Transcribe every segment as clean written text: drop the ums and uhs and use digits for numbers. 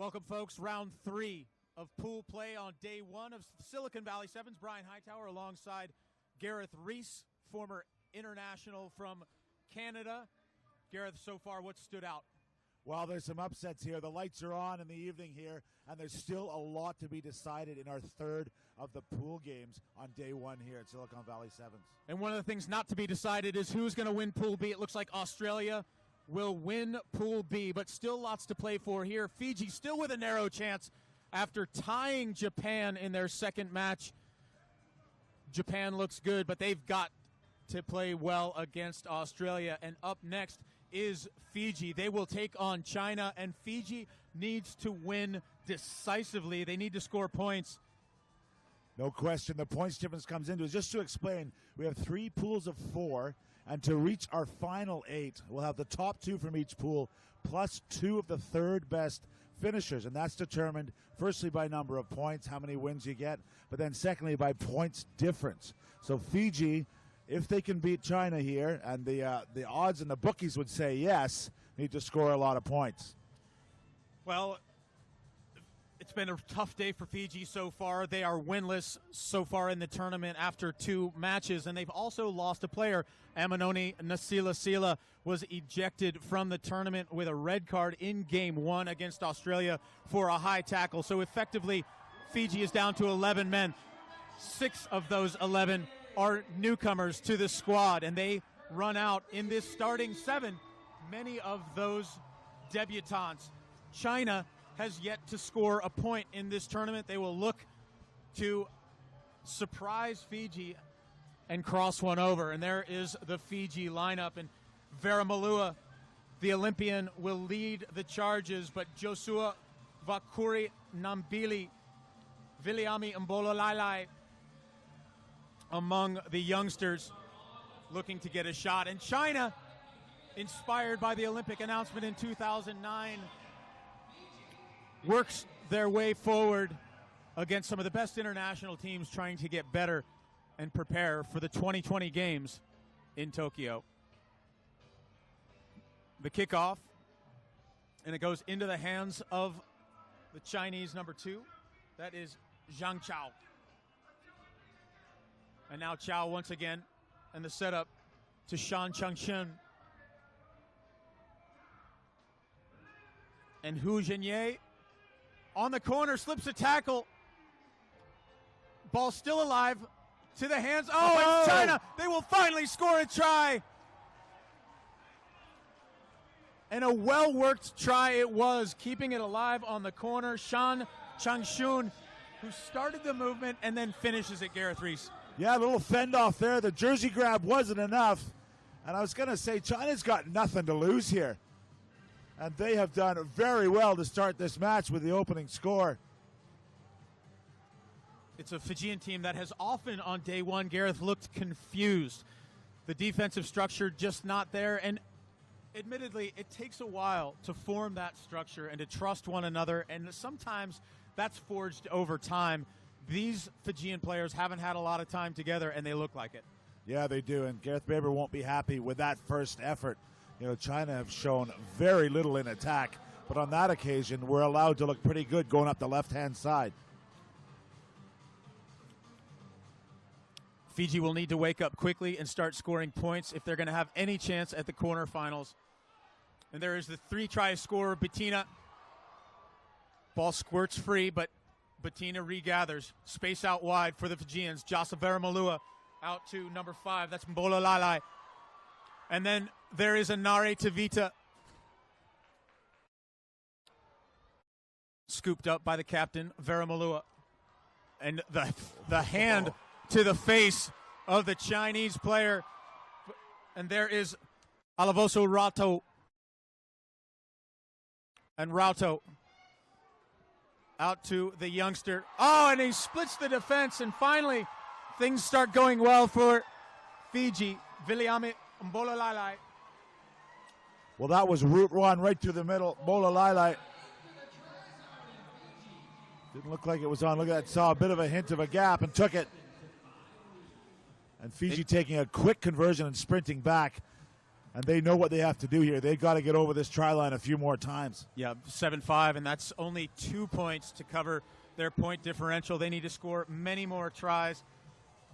Welcome, folks. Round 3 of pool play on day 1 of Silicon Valley Sevens. Brian Hightower alongside Gareth Reese, former international from Canada. Gareth, so far, what stood out? Well, there's some upsets here. The lights are on in the evening here, and there's still a lot to be decided in our third of the pool games on day 1 here at Silicon Valley Sevens. And one of the things not to be decided is who's going to win Pool B. It looks like Australia will win Pool B, but still lots to play for here. Fiji still with a narrow chance after tying Japan in their second match. Japan looks good, but they've got to play well against Australia. And up next is Fiji. They will take on China, and Fiji needs to win decisively. They need to score points. No question. The points difference comes into it. Just to explain, we have 3 pools of 4, and to reach our final 8, we'll have the top 2 from each pool plus 2 of the third best finishers, and that's determined firstly by number of points, how many wins you get, but then secondly by points difference. So Fiji, if they can beat China here, and the odds and the bookies would say yes, need to score a lot of points. Well, it's been a tough day for Fiji so far. They are winless so far in the tournament after 2 matches, and they've also lost a player. Amanoni Nasilasila was ejected from the tournament with a red card in Game 1 against Australia for a high tackle. So effectively, Fiji is down to 11 men. 6 of those 11 are newcomers to the squad, and they run out in this starting 7, many of those debutantes. China has yet to score a point in this tournament. They will look to surprise Fiji and cross one over. And there is the Fiji lineup. And Veramalua, the Olympian, will lead the charges, but Joshua Vakuri Nambili, Viliami Mbololai among the youngsters looking to get a shot. And China, inspired by the Olympic announcement in 2009, works their way forward against some of the best international teams trying to get better and prepare for the 2020 games in Tokyo. The kickoff, and it goes into the hands of the Chinese number 2. That is Zhang Chao. And now Chao once again, and the setup to Shan Changshun. And Hu Zhenye on the corner, slips a tackle. Ball still alive, to the hands. Oh, it's China. They will finally score a try. And a well-worked try it was, keeping it alive on the corner. Shan Changshun, who started the movement and then finishes it, Gareth Reese. Yeah, a little fend-off there. The jersey grab wasn't enough. And I was going to say, China's got nothing to lose here. And they have done very well to start this match with the opening score. It's a Fijian team that has often on day 1, Gareth, looked confused. The defensive structure just not there. And admittedly, it takes a while to form that structure and to trust one another. And sometimes that's forged over time. These Fijian players haven't had a lot of time together, and they look like it. Yeah, they do. And Gareth Baber won't be happy with that first effort. You know, China have shown very little in attack, but on that occasion, we're allowed to look pretty good going up the left-hand side. Fiji will need to wake up quickly and start scoring points if they're going to have any chance at the quarterfinals. And there is the 3-try scorer, Bettina. Ball squirts free, but Bettina regathers. Space out wide for the Fijians. Jasa Veramalua out to number 5. That's Mbololai. And then there is a Nare Tavita. Scooped up by the captain, Veramalua. And the hand to the face of the Chinese player. And there is Alavoso Rato. And Rato out to the youngster. Oh, and he splits the defense. And finally, things start going well for Fiji. Viliami Mbololai. Well, that was route one right through the middle. Mbololai. Didn't look like it was on. Look at that. Saw a bit of a hint of a gap and took it. And Fiji taking a quick conversion and sprinting back. And they know what they have to do here. They've got to get over this try line a few more times. Yeah, 7-5, and that's only 2 points to cover their point differential. They need to score many more tries.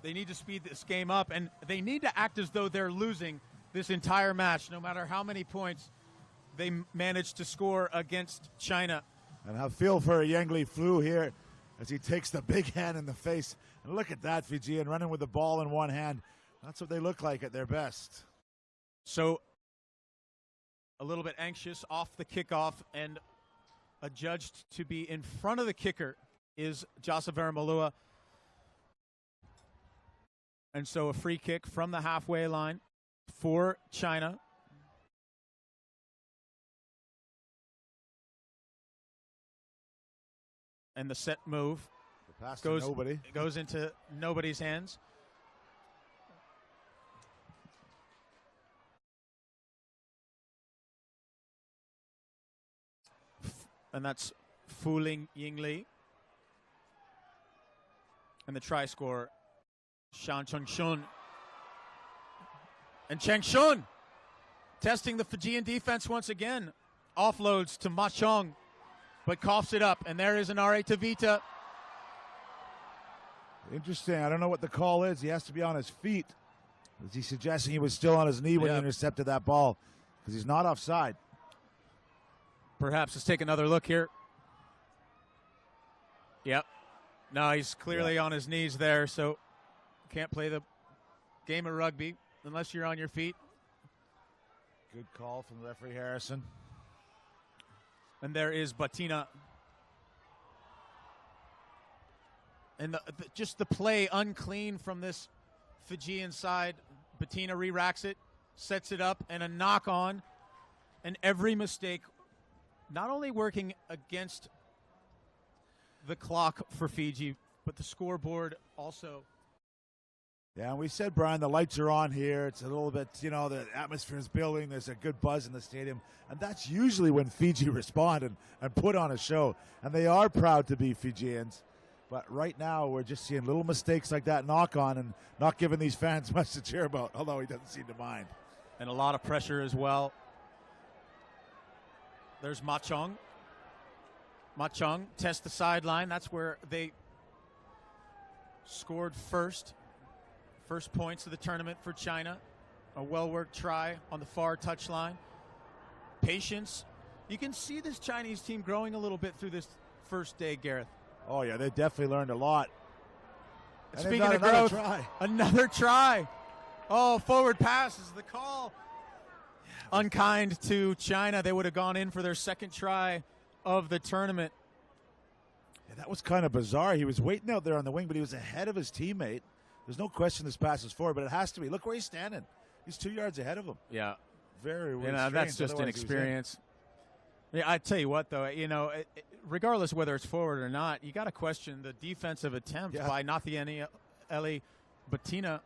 They need to speed this game up, and they need to act as though they're losing this entire match, no matter how many points they manage to score against China. And I feel for Yangli Flu here as he takes the big hand in the face. And look at that, Fijian running with the ball in one hand. That's what they look like at their best. So a little bit anxious off the kickoff, and adjudged to be in front of the kicker is Jasavera Malua. And so a free kick from the halfway line for China. And the set move the pass to nobody. Goes into nobody's hands. And that's Fuling Yingli. And the try scorer, Shan Chengshun. And Chengshun testing the Fijian defense once again. Offloads to Ma Chong, but coughs it up. And there is an R.A. Tavita. Interesting. I don't know what the call is. He has to be on his feet. Is he suggesting he was still on his knee when he intercepted that ball? Because he's not offside. Perhaps let's take another look here. Yep. No, he's clearly on his knees there, so can't play the game of rugby unless you're on your feet. Good call from referee Harrison. And there is Batina. And just the play unclean from this Fijian side. Batina re-racks it, sets it up, and a knock on. And every mistake not only working against the clock for Fiji, but the scoreboard also. Yeah, and we said, Brian, the lights are on here. It's a little bit, the atmosphere is building. There's a good buzz in the stadium. And that's usually when Fiji respond and put on a show. And they are proud to be Fijians. But right now, we're just seeing little mistakes like that knock on and not giving these fans much to cheer about, although he doesn't seem to mind. And a lot of pressure as well. There's Ma Chong. Ma Chong tests the sideline. That's where they scored first. First points of the tournament for China. A well-worked try on the far touchline. Patience. You can see this Chinese team growing a little bit through this first day, Gareth. Oh, yeah, they definitely learned a lot. And speaking of growth, another try. Oh, forward pass is the call. Unkind to China. They would have gone in for their second try of the tournament. Yeah, that was kind of bizarre. He was waiting out there on the wing, but he was ahead of his teammate. There's no question this pass is forward, but it has to be. Look where he's standing. He's 2 yards ahead of him. Yeah. Very strange. That's just inexperience. Yeah, I tell you what, though, regardless whether it's forward or not, you got to question the defensive attempt by Nathieni Eli Batina.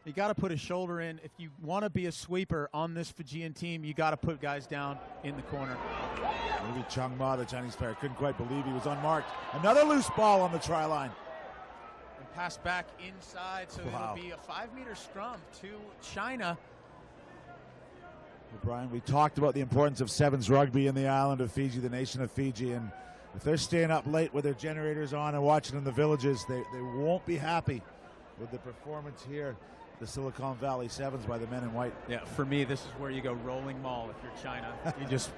You got to put a shoulder in. If you want to be a sweeper on this Fijian team, you got to put guys down in the corner. Maybe Chung Ma, the Chinese player, couldn't quite believe he was unmarked. Another loose ball on the try line. And pass back inside, so it'll be a 5-meter scrum to China. Well, Brian, we talked about the importance of sevens rugby in the island of Fiji, the nation of Fiji, and if they're staying up late with their generators on and watching in the villages, they won't be happy with the performance here. The Silicon Valley Sevens by the men in white. Yeah, for me, this is where you go rolling maul if you're China. You just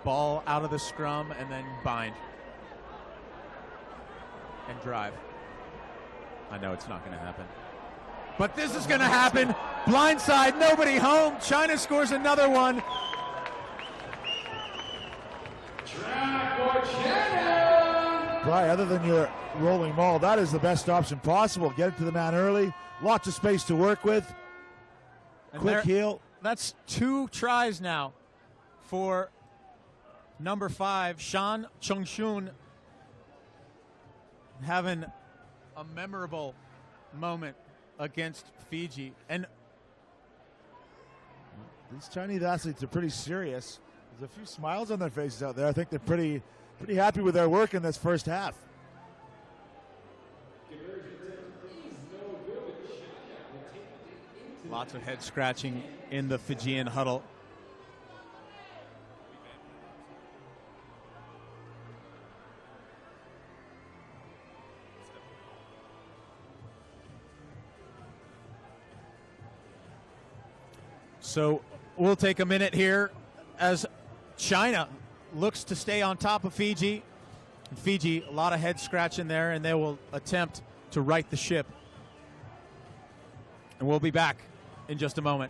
ball out of the scrum and then bind and drive. I know it's not going to happen. But this is going to happen. Blindside, nobody home. China scores another one. Brian, other than your rolling maul, that is the best option possible. Get it to the man early. Lots of space to work with. And quick heel. That's 2 tries now for number 5, Shan Chengshun, having a memorable moment against Fiji. And these Chinese athletes are pretty serious. There's a few smiles on their faces out there. I think they're pretty happy with their work in this first half. Lots of head scratching in the Fijian huddle. So we'll take a minute here as China looks to stay on top of Fiji. Fiji, a lot of head scratching there, and they will attempt to right the ship. And we'll be back in just a moment.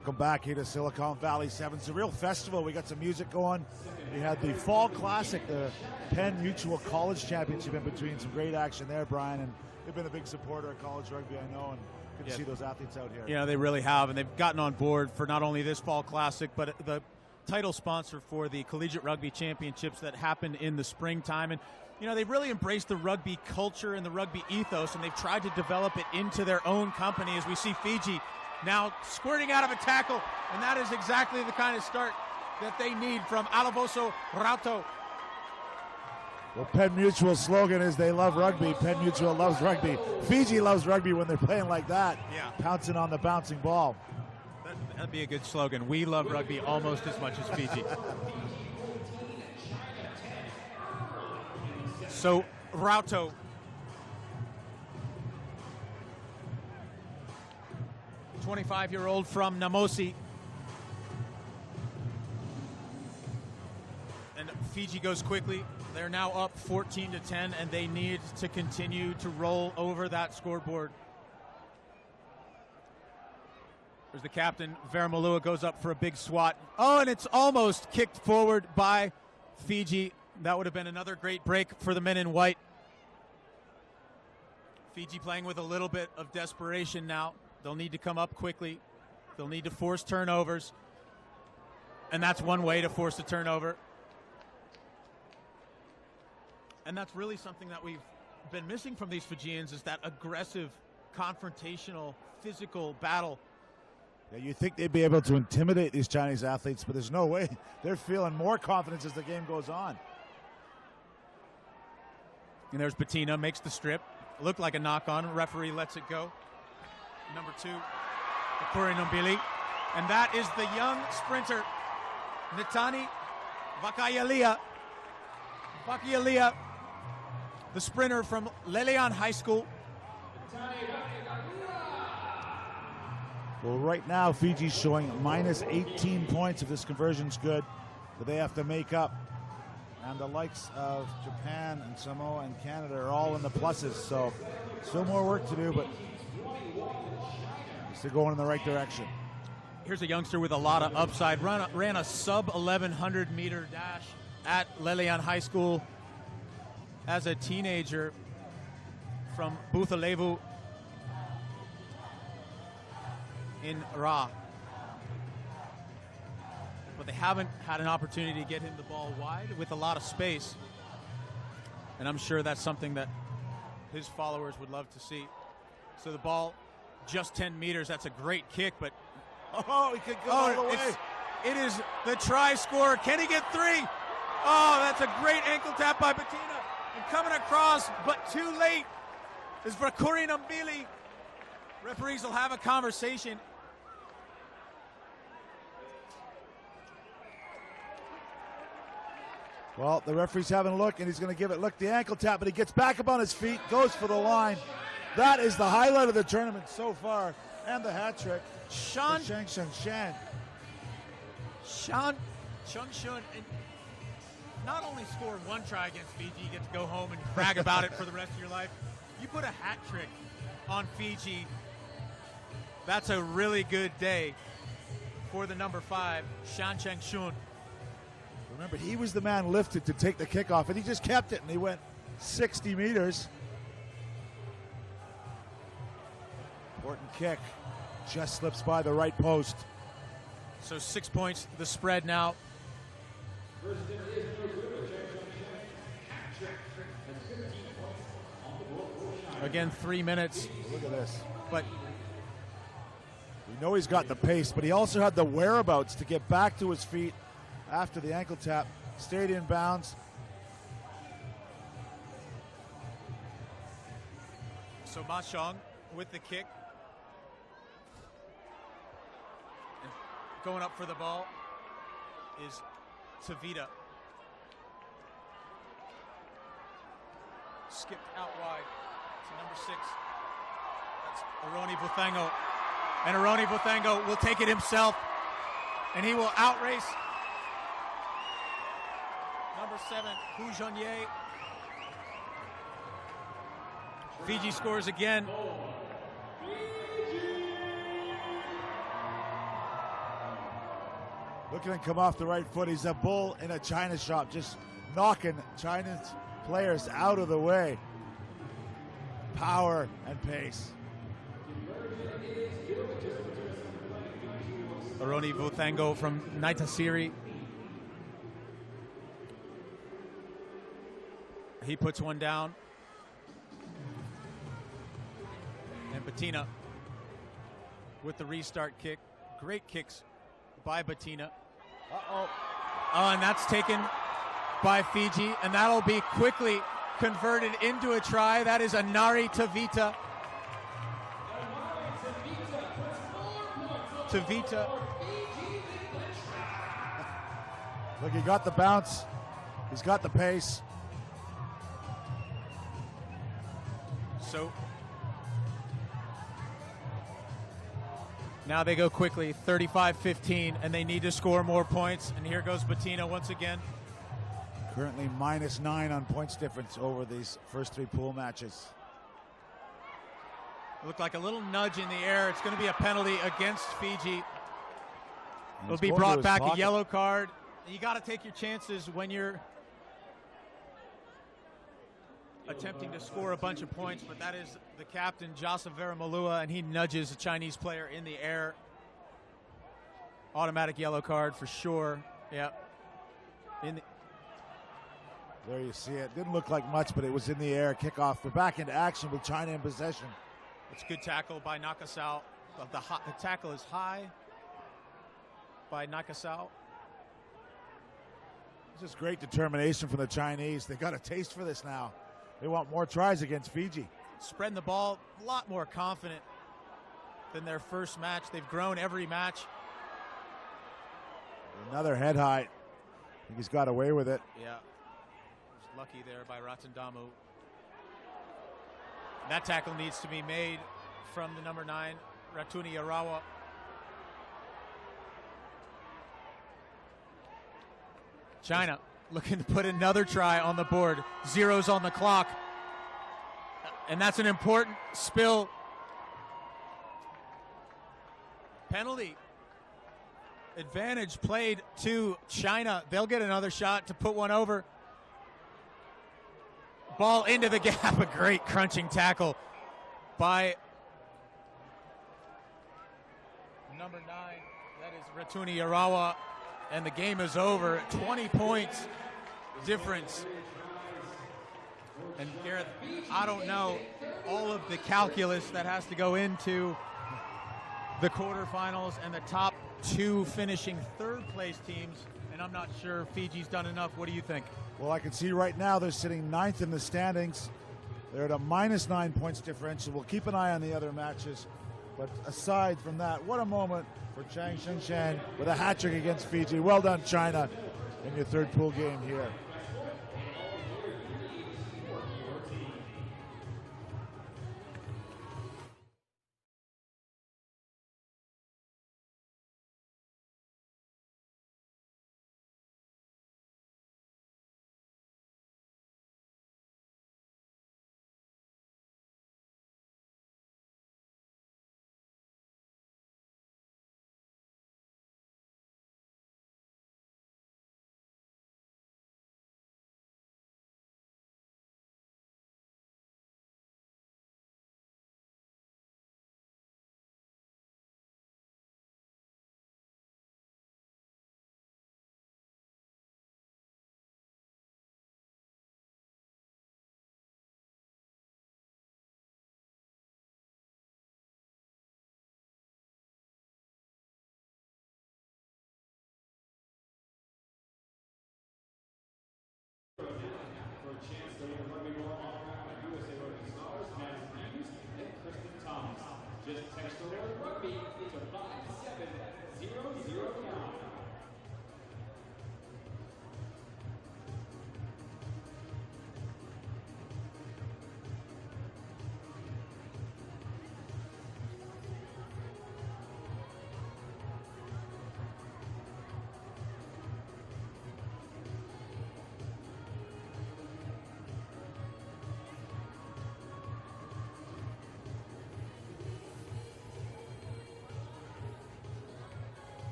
Welcome back here to Silicon Valley 7. It's a real festival. We got some music going. We had the Fall Classic, the Penn Mutual College Championship in between. Some great action there, Brian. And they've been a big supporter of college rugby, I know, and good to see those athletes out here. Yeah, they really have, and they've gotten on board for not only this Fall Classic, but the title sponsor for the Collegiate Rugby Championships that happen in the springtime. And they've really embraced the rugby culture and the rugby ethos, and they've tried to develop it into their own company, as we see Fiji now squirting out of a tackle, and that is exactly the kind of start that they need from Alavoso Rauto. Well, Penn Mutual's slogan is they love rugby. Penn Mutual loves rugby. Fiji loves rugby when they're playing like that, pouncing on the bouncing ball. That'd be a good slogan. We love rugby almost as much as Fiji. So, Rauto. 25-year-old from Namosi. And Fiji goes quickly. They're now up 14-10, and they need to continue to roll over that scoreboard. There's the captain. Veramalua goes up for a big swat. Oh, and it's almost kicked forward by Fiji. That would have been another great break for the men in white. Fiji playing with a little bit of desperation now. They'll need to come up quickly. They'll need to force turnovers. And that's one way to force a turnover. And that's really something that we've been missing from these Fijians, is that aggressive, confrontational, physical battle. Yeah, you think they'd be able to intimidate these Chinese athletes, but there's no way. They're feeling more confidence as the game goes on. And there's Bettina, makes the strip. Looked like a knock-on. Referee lets it go. Number 2, Akuri Nombili. And that is the young sprinter, Nitani Vakayalia. Vakayalia, the sprinter from Lelean High School. Well, right now, Fiji's showing minus 18 points if this conversion's good, but they have to make up. And the likes of Japan and Samoa and Canada are all in the pluses, so still more work to do, but still going in the right direction. Here's a youngster with a lot of upside. Ran a sub-1100 meter dash at Lelean High School as a teenager from Buthalevu in Ra. But they haven't had an opportunity to get him the ball wide with a lot of space. And I'm sure that's something that his followers would love to see. So the ball, just 10 meters. That's a great kick, but he could go all the way. It is the try scorer. Can he get 3? Oh, that's a great ankle tap by Bettina. And coming across, but too late, is Vakuri Nombili. Referees will have a conversation. Well, the referee's having a look, and he's going to give it. Look, the ankle tap, but he gets back up on his feet, goes for the line. That is the highlight of the tournament so far, and the hat trick. Shang Shun. and not only scored one try against Fiji, you get to go home and brag about it for the rest of your life. You put a hat trick on Fiji. That's a really good day for the number 5, Shan Cheng-shun. Remember, he was the man lifted to take the kickoff, and he just kept it, and he went 60 meters. Important kick. Just slips by the right post. So 6 points, the spread now. Again, 3 minutes. Look at this. But we know he's got the pace, but he also had the whereabouts to get back to his feet after the ankle tap. Stayed in bounds. So Ma Xiong with the kick. And going up for the ball is Tavita. Skipped out wide to number 6. That's Aroni Buthango. And Aroni Buthango will take it himself. And he will outrace number 7, Hu Zhonye. Fiji scores again. Look at him come off the right foot. He's a bull in a china shop, just knocking China's players out of the way. Power and pace. Aroni Buthango from Naitasiri. He puts one down. And Bettina with the restart kick. Great kicks by Bettina. Uh-oh. Oh, and that's taken by Fiji. And that'll be quickly converted into a try. That is Anari Tavita. Look, he got the bounce. He's got the pace. So now they go quickly, 35-15, and they need to score more points. And here goes Bettina once again. Currently -9 on points difference over these first 3 pool matches. It looked like a little nudge in the air. It's going to be a penalty against Fiji. It'll be brought back a yellow card. You got to take your chances when you're attempting to score a bunch of points, but that is the captain, Jasa Veramalua, and he nudges a Chinese player in the air. Automatic yellow card for sure. Yeah. There you see it. Didn't look like much, but it was in the air. Kickoff. We're back into action with China in possession. It's good tackle by Nakasao. The tackle is high by Nakasao. This is great determination from the Chinese. They got a taste for this now. They want more tries against Fiji. Spreading the ball, a lot more confident than their first match. They've grown every match. Another head high. I think he's got away with it. Yeah. It was lucky there by Ratandamu. That tackle needs to be made from the number 9, Ratuni Arawa. China looking to put another try on the board. 0's on the clock. And that's an important spill. Penalty. Advantage played to China. They'll get another shot to put one over. Ball into the gap. A great crunching tackle by number 9. That is Ratuni Arawa. And the game is over. 20 points difference. And Gareth, I don't know all of the calculus that has to go into the quarterfinals and the top 2 finishing third place teams. And I'm not sure Fiji's done enough. What do you think? Well, I can see right now they're sitting 9th in the standings. They're at a -9 points differential. We'll keep an eye on the other matches. But aside from that, what a moment for Chang Shenshan with a hat trick against Fiji. Well done, China, in your third pool game here. Rugby to 5-7-0-0 count.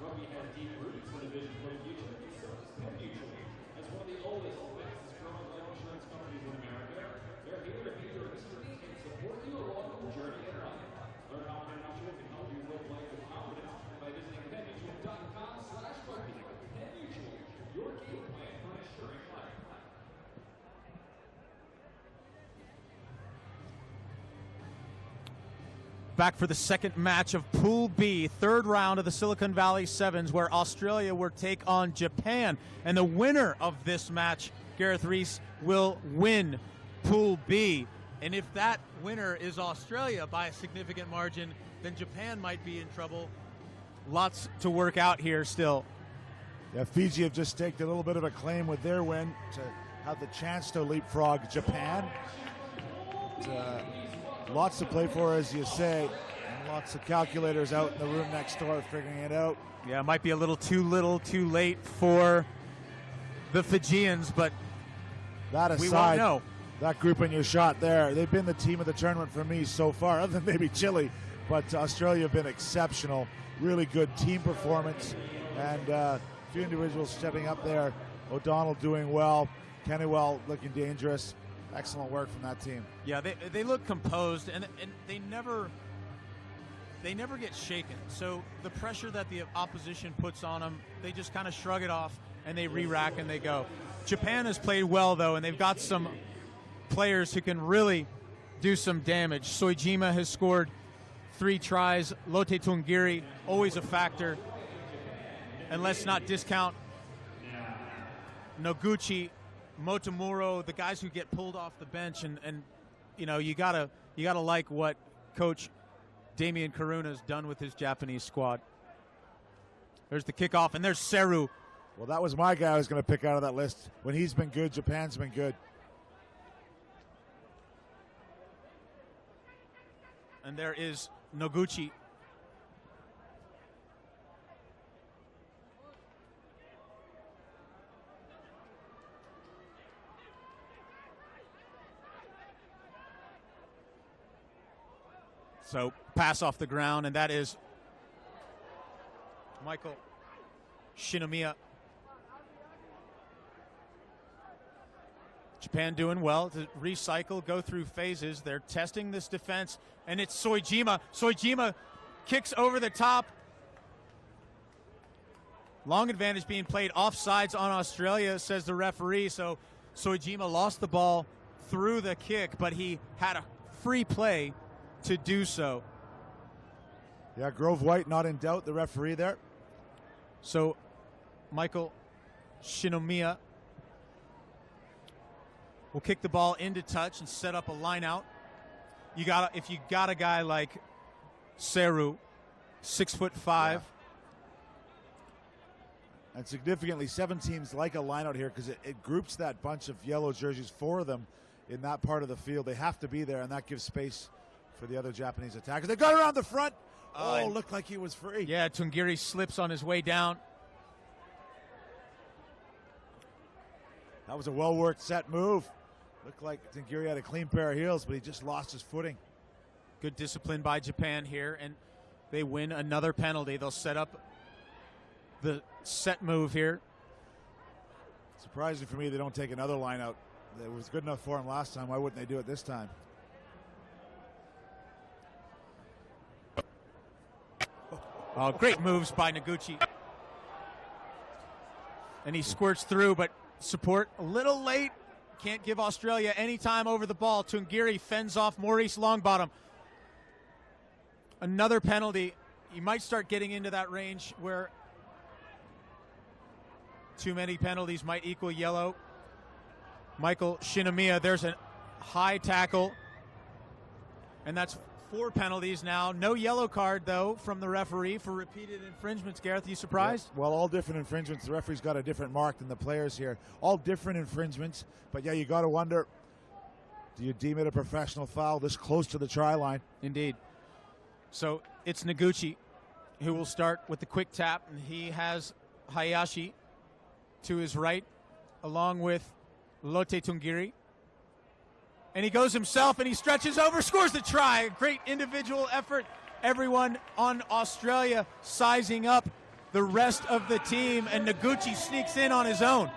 Rugby has deep roots in the vision for the future. So does Penn Mutual. As one of the oldest, fastest growing life insurance companies in America, they're here to be your history and support you along the journey in life. Learn how Penn Mutual can help you live life with confidence by visiting PennMutual.com/rugby. Penn Mutual, your game plan for insuring life. Back for the second match of Pool B, third round of the Silicon Valley Sevens, where Australia will take on Japan. And the winner of this match, Gareth Rees, will win Pool B. And if that winner is Australia by a significant margin, then Japan might be in trouble. Lots to work out here still. Yeah, Fiji have just staked a little bit of a claim with their win to have the chance to leapfrog Japan. Lots to play for, as you say, and lots of calculators out in the room next door figuring it out. Yeah, it might be a little too late for the Fijians, but that aside, we won't know. That group in your shot there, they've been the team of the tournament for me so far, other than maybe Chile, but Australia have been exceptional. Really good team performance, and a few individuals stepping up there. O'Donnell doing well, Kennywell looking dangerous. Excellent work from that team. Yeah, they look composed, and they never get shaken. So the pressure that the opposition puts on them, they just kind of shrug it off, and they re-rack and they go. Japan has played well, though, and they've got some players who can really do some damage. Soejima has scored 3 tries. Lote Tungiri, always a factor. And let's not discount Noguchi, Motomuro, the guys who get pulled off the bench, and you know, you gotta like what Coach Damian Karuna's done with his Japanese squad. There's the kickoff, and there's Seru. Well, that was my guy I was going to pick out of that list. When he's been good, Japan's been good. And there is Noguchi. So pass off the ground, and that is Michael Shinomiya. Japan doing well to recycle, go through phases. They're testing this defense, and it's Soejima. Soejima kicks over the top. Long advantage being played offsides on Australia, says the referee. So Soejima lost the ball through the kick, but he had a free play to do so. Yeah, Grove White not in doubt, the referee there. So Michael Shinomiya will kick the ball into touch and set up a line out. If you got a guy like Seru, 6'5". And significantly, 7 teams like a lineout here because it groups that bunch of yellow jerseys, 4 of them in that part of the field. They have to be there, and that gives space for the other Japanese attackers. They got around the front. Looked like he was free. Yeah, Tungiri slips on his way down. That was a well-worked set move. Looked like Tungiri had a clean pair of heels, but he just lost his footing. Good discipline by Japan here, and they win another penalty. They'll set up the set move here. Surprising for me they don't take another line out. It was good enough for him last time. Why wouldn't they do it this time? Oh, great moves by Noguchi. And he squirts through, but support a little late. Can't give Australia any time over the ball. Tungiri fends off Maurice Longbottom. Another penalty. You might start getting into that range where too many penalties might equal yellow. Michael Shinomiya, there's a high tackle. And that's 4 penalties now. No yellow card, though, from the referee for repeated infringements. Gareth, you surprised? Yeah, well, all different infringements. The referee's got a different mark than the players here. All different infringements. But, yeah, you got to wonder, do you deem it a professional foul this close to the try line? Indeed. So it's Noguchi who will start with the quick tap, and he has Hayashi to his right, along with Lotte Tungiri. And he goes himself, and he stretches over, scores the try. A great individual effort. Everyone on Australia sizing up the rest of the team, and Noguchi sneaks in on his own.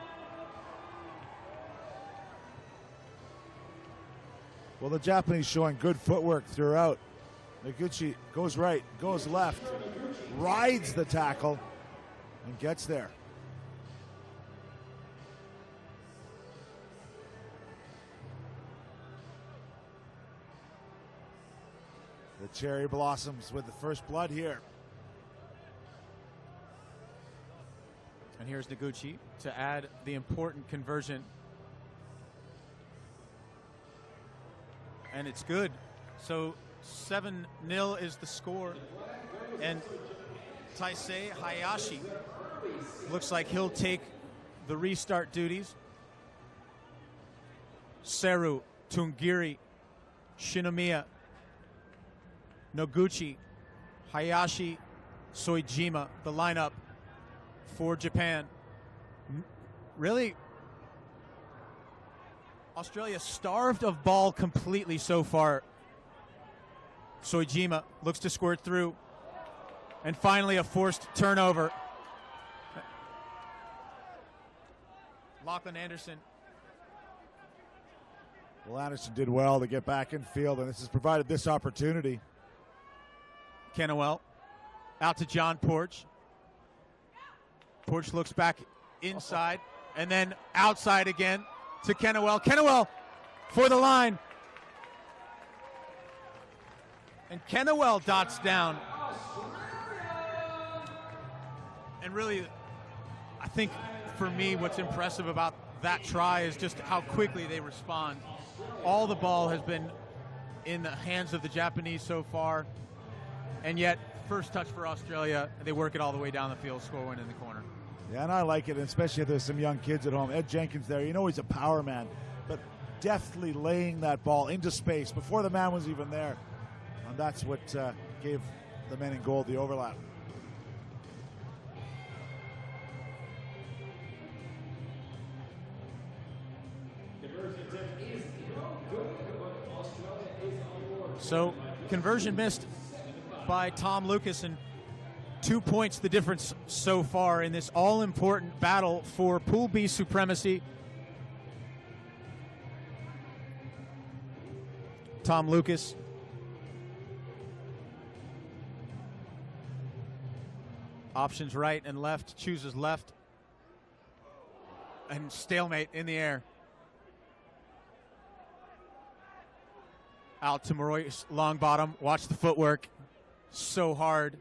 Well, the Japanese showing good footwork throughout. Noguchi goes right, goes left, rides the tackle, and gets there. The cherry blossoms with the first blood here. And here's Noguchi to add the important conversion. And it's good. So 7-0 is the score. And Taisei Hayashi looks like he'll take the restart duties. Seru, Tungiri, Shinomiya, Noguchi, Hayashi, Soejima, the lineup for Japan. Really, Australia starved of ball completely so far. Soejima looks to squirt through. And finally a forced turnover. Lachlan Anderson. Well, Anderson did well to get back in field, and this has provided this opportunity. Kennewell out to John Porch. Porch looks back inside and then outside again to Kennewell. Kennewell for the line. And Kennewell dots down. And really, I think for me what's impressive about that try is just how quickly they respond. All the ball has been in the hands of the Japanese so far. And yet, first touch for Australia, they work it all the way down the field, score one in the corner. Yeah, and I like it, especially if there's some young kids at home. Ed Jenkins there, you know he's a power man, but deftly laying that ball into space before the man was even there. And that's what gave the men in gold the overlap. So, conversion missed by Tom Lucas, and 2 points the difference so far in this all-important battle for Pool B supremacy. Tom Lucas. Options right and left, chooses left. And stalemate in the air. Out to Maurice Longbottom. Watch the footwork. So hard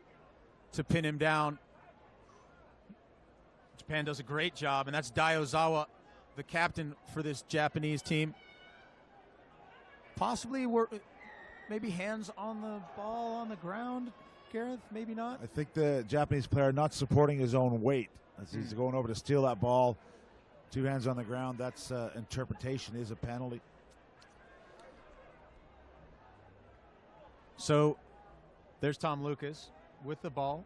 to pin him down. Japan does a great job, and that's Dai Ozawa, the captain for this Japanese team. Possibly maybe hands on the ball on the ground. Gareth? Maybe not. I think the Japanese player not supporting his own weight as he's going over to steal that ball. 2 hands on the ground. That's interpretation is a penalty. So there's Tom Lucas with the ball.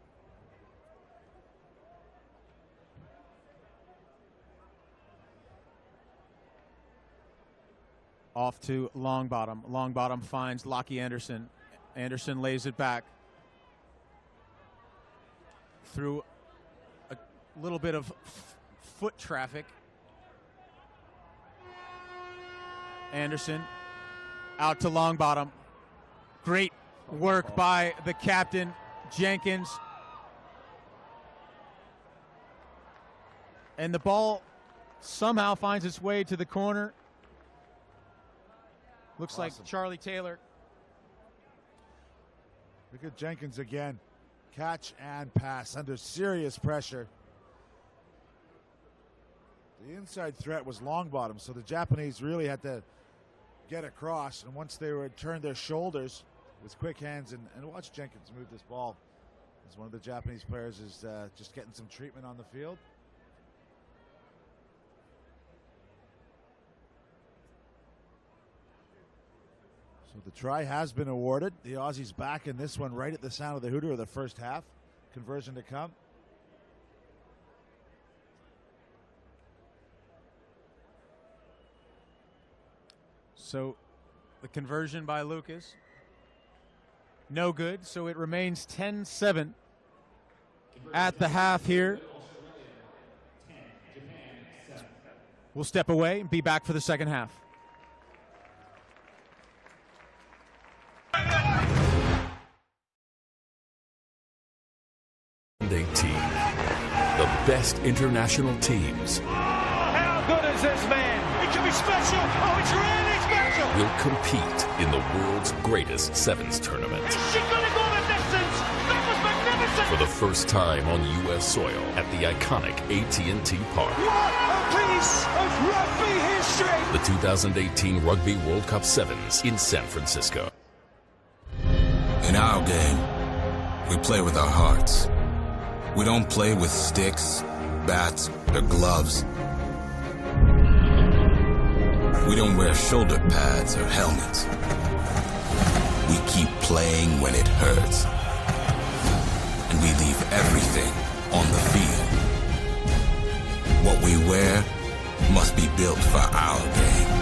Off to Longbottom. Longbottom finds Lockie Anderson. Anderson lays it back through a little bit of foot traffic. Anderson out to Longbottom. Great work by the captain, Jenkins. And the ball somehow finds its way to the corner. Looks like Charlie Taylor. Look at Jenkins again. Catch and pass under serious pressure. The inside threat was Longbottom, so the Japanese really had to get across. And once they would turn their shoulders with quick hands and watch Jenkins move this ball, as one of the Japanese players is just getting some treatment on the field. So the try has been awarded. The Aussies back in this one right at the sound of the hooter of the first half. Conversion to come. So the conversion by Lucas. No good, so it remains 10-7 at the half here. We'll step away and be back for the second half. The best international teams. How good is this man? It could be special. Oh, it's really special. Will compete in the world's greatest sevens tournament. Is she going to go the distance? That was magnificent. For the first time on U.S. soil at the iconic AT&T Park. What a piece of rugby history. The 2018 Rugby World Cup Sevens in San Francisco. In our game, we play with our hearts. We don't play with sticks, bats, or gloves. We don't wear shoulder pads or helmets. We keep playing when it hurts. And we leave everything on the field. What we wear must be built for our game.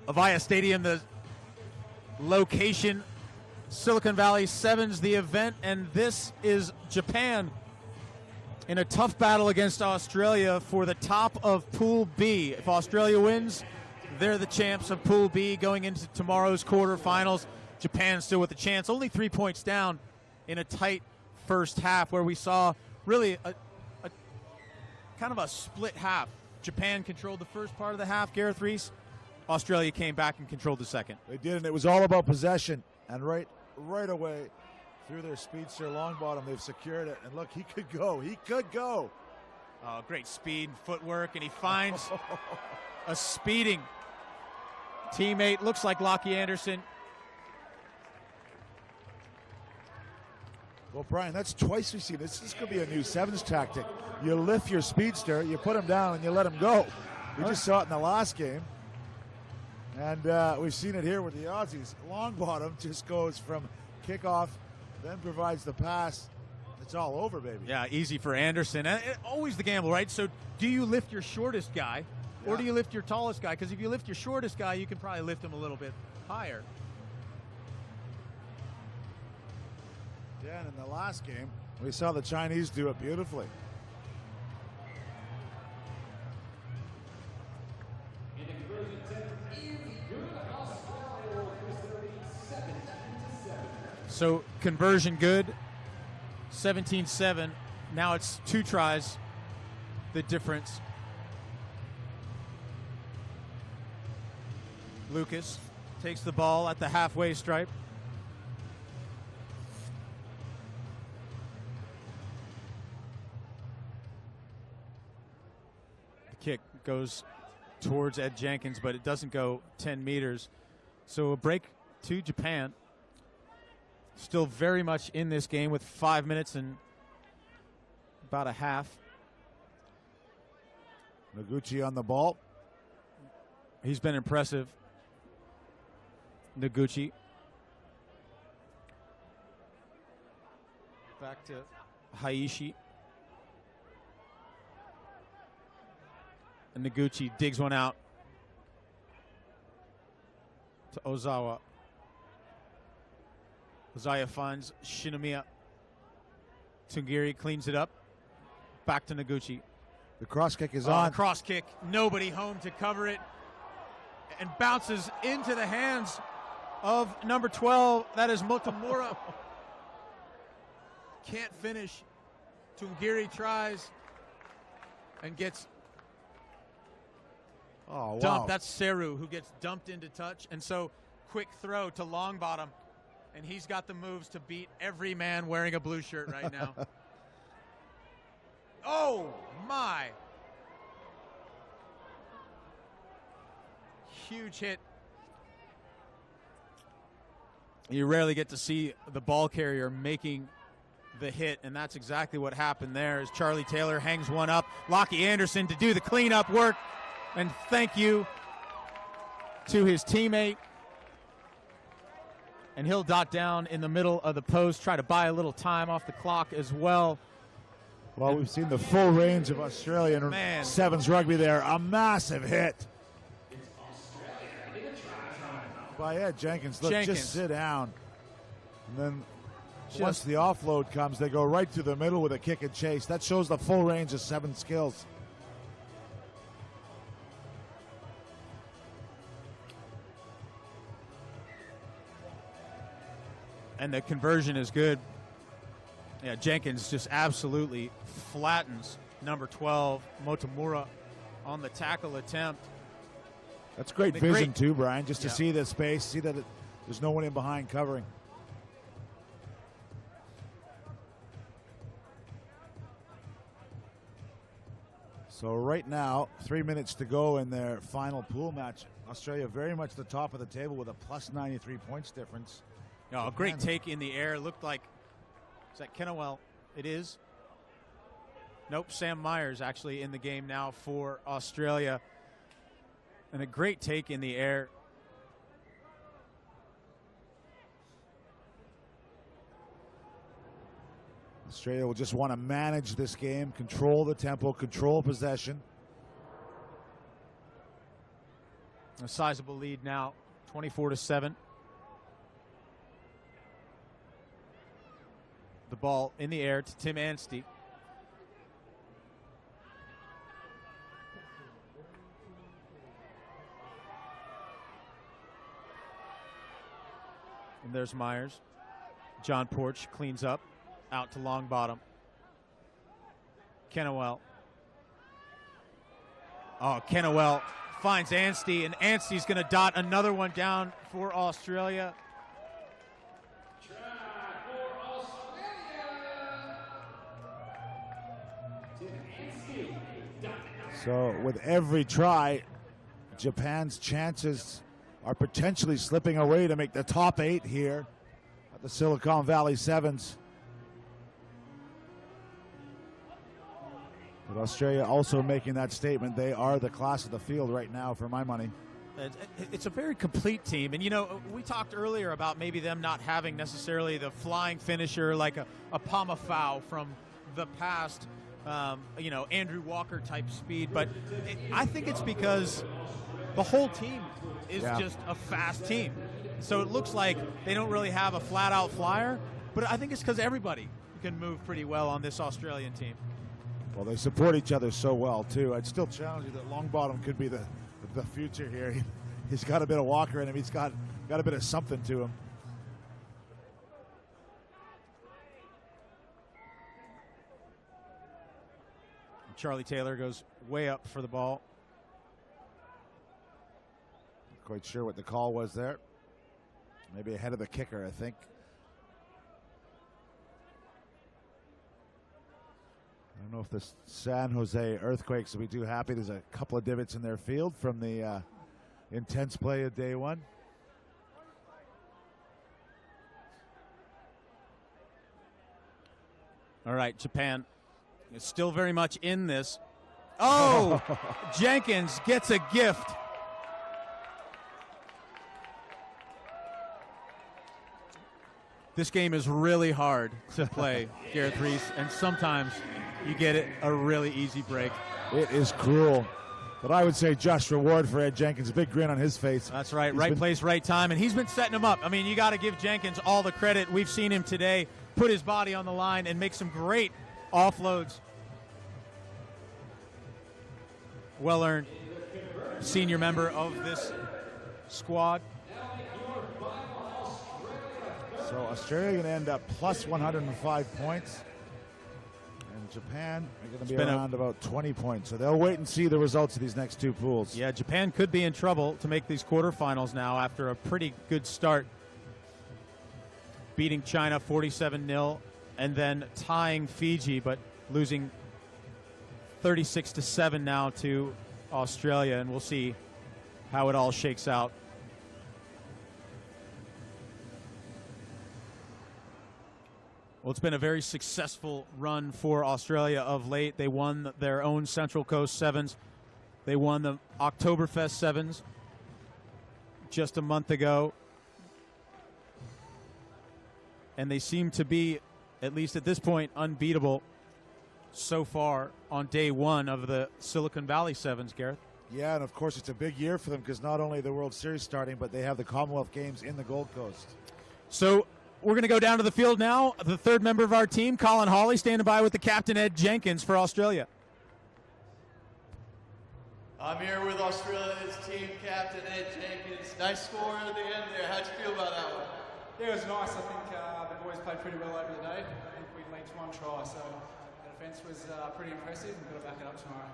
Avaya Stadium, the location, Silicon Valley Sevens, the event, and this is Japan in a tough battle against Australia for the top of Pool B. If Australia wins, they're the champs of Pool B going into tomorrow's quarterfinals. Japan still with a chance, only 3 points down in a tight first half where we saw really a kind of a split half. Japan controlled the first part of the half, Gareth Reese. Australia came back and controlled the second. They did, and it was all about possession. And right away, through their speedster Longbottom, they've secured it. And look, he could go. He could go. Great speed and footwork, and he finds a speeding teammate. Looks like Lockie Anderson. Well, Brian, that's twice we've seen this. This could be a new sevens tactic. You lift your speedster, you put him down, and you let him go. We just saw it in the last game. And we've seen it here with the Aussies. Longbottom just goes from kickoff, then provides the pass. It's all over, baby. Yeah, easy for Anderson. And always the gamble, right? So do you lift your shortest guy, or do you lift your tallest guy? Because if you lift your shortest guy, you can probably lift him a little bit higher. Yeah, and in the last game, We saw the Chinese do it beautifully. And the conversion attempt is good. Australia will increase their lead 17-7. So conversion good, 17-7. Now it's 2 tries, the difference. Lucas takes the ball at the halfway stripe. The kick goes towards Ed Jenkins, but it doesn't go 10 meters. So a break to Japan. Still very much in this game with 5 minutes and about a half. Noguchi on the ball. He's been impressive. Noguchi. Back to Haishi. And Noguchi digs one out to Ozawa. Ozawa finds Shinomiya. Tungiri cleans it up. Back to Noguchi. The cross kick is on. Cross kick. Nobody home to cover it. And bounces into the hands of number 12. That is Motomura. Can't finish. Tungiri tries and gets dumped. Wow. That's Seru who gets dumped into touch. And so quick throw to Longbottom. And he's got the moves to beat every man wearing a blue shirt right now. Oh, my. Huge hit. You rarely get to see the ball carrier making the hit, and that's exactly what happened there as Charlie Taylor hangs one up. Lockie Anderson to do the cleanup work, and thank you to his teammate. And he'll dot down in the middle of the post, try to buy a little time off the clock as well. Well, we've seen the full range of Australian sevens rugby there. A massive hit by Ed Jenkins. Look, just sit down. And then once the offload comes, they go right through the middle with a kick and chase. That shows the full range of seven skills. And the conversion is good. Yeah, Jenkins just absolutely flattens number 12, Motomura, on the tackle attempt. That's great vision too, Brian, just to see the space, see that there's no one in behind covering. So right now, 3 minutes to go in their final pool match. Australia very much the top of the table with a plus 93 points difference. A great take in the air. Looked like, is that Kennewell? It is. Nope, Sam Myers actually in the game now for Australia. And a great take in the air. Australia will just want to manage this game, control the tempo, control possession. A sizable lead now, 24-7. The ball in the air to Tim Anstey. And there's Myers. John Porch cleans up. Out to Longbottom. Kennewell. Oh, Kennewell finds Anstey, and Anstey's going to dot another one down for Australia. So with every try, Japan's chances are potentially slipping away to make the top 8 here at the Silicon Valley Sevens. But Australia also making that statement. They are the class of the field right now, for my money. It's a very complete team. And, you know, we talked earlier about maybe them not having necessarily the flying finisher like a Pomafau from the past. You know, Andrew Walker type speed, but I think it's because the whole team is just a fast team. So it looks like they don't really have a flat out flyer, but I think it's because everybody can move pretty well on this Australian team. Well, they support each other so well, too. I'd still challenge you that Longbottom could be the future here. He's got a bit of Walker in him. He's got a bit of something to him. Charlie Taylor goes way up for the ball. Not quite sure what the call was there. Maybe ahead of the kicker, I think. I don't know if the San Jose Earthquakes will be too happy. There's a couple of divots in their field from the intense play of day one. All right, Japan is still very much in this. Oh, Jenkins gets a gift. This game is really hard to play, Gareth Reese, and sometimes you get it a really easy break. It is cruel. But I would say just reward for Ed Jenkins. A big grin on his face. That's right. Right place, right time. And he's been setting him up. I mean, you got to give Jenkins all the credit. We've seen him today put his body on the line and make some great offloads. Well-earned senior member of this squad. So Australia going to end up plus 105 points. And Japan are going to be around about 20 points. So they'll wait and see the results of these next two pools. Yeah, Japan could be in trouble to make these quarterfinals now after a pretty good start. Beating China 47-0 and then tying Fiji, but losing 36-7 now to Australia. And we'll see how it all shakes out. Well, it's been a very successful run for Australia of late. They won their own Central Coast Sevens. They won the Oktoberfest Sevens just a month ago. And they seem to be, at least at this point, unbeatable so far on day one of the Silicon Valley Sevens, Gareth. Yeah, and of course it's a big year for them because not only the World Series starting, but they have the Commonwealth Games in the Gold Coast. So we're going to go down to the field now. The third member of our team, Colin Hawley, standing by with the captain, Ed Jenkins, for Australia. I'm here with Australia's team captain, Ed Jenkins. Nice score at the end there. How'd you feel about that one? Yeah, it was nice. I think the boys played pretty well over the day. I think we lead to one try, so the defence was pretty impressive and got to back it up tomorrow.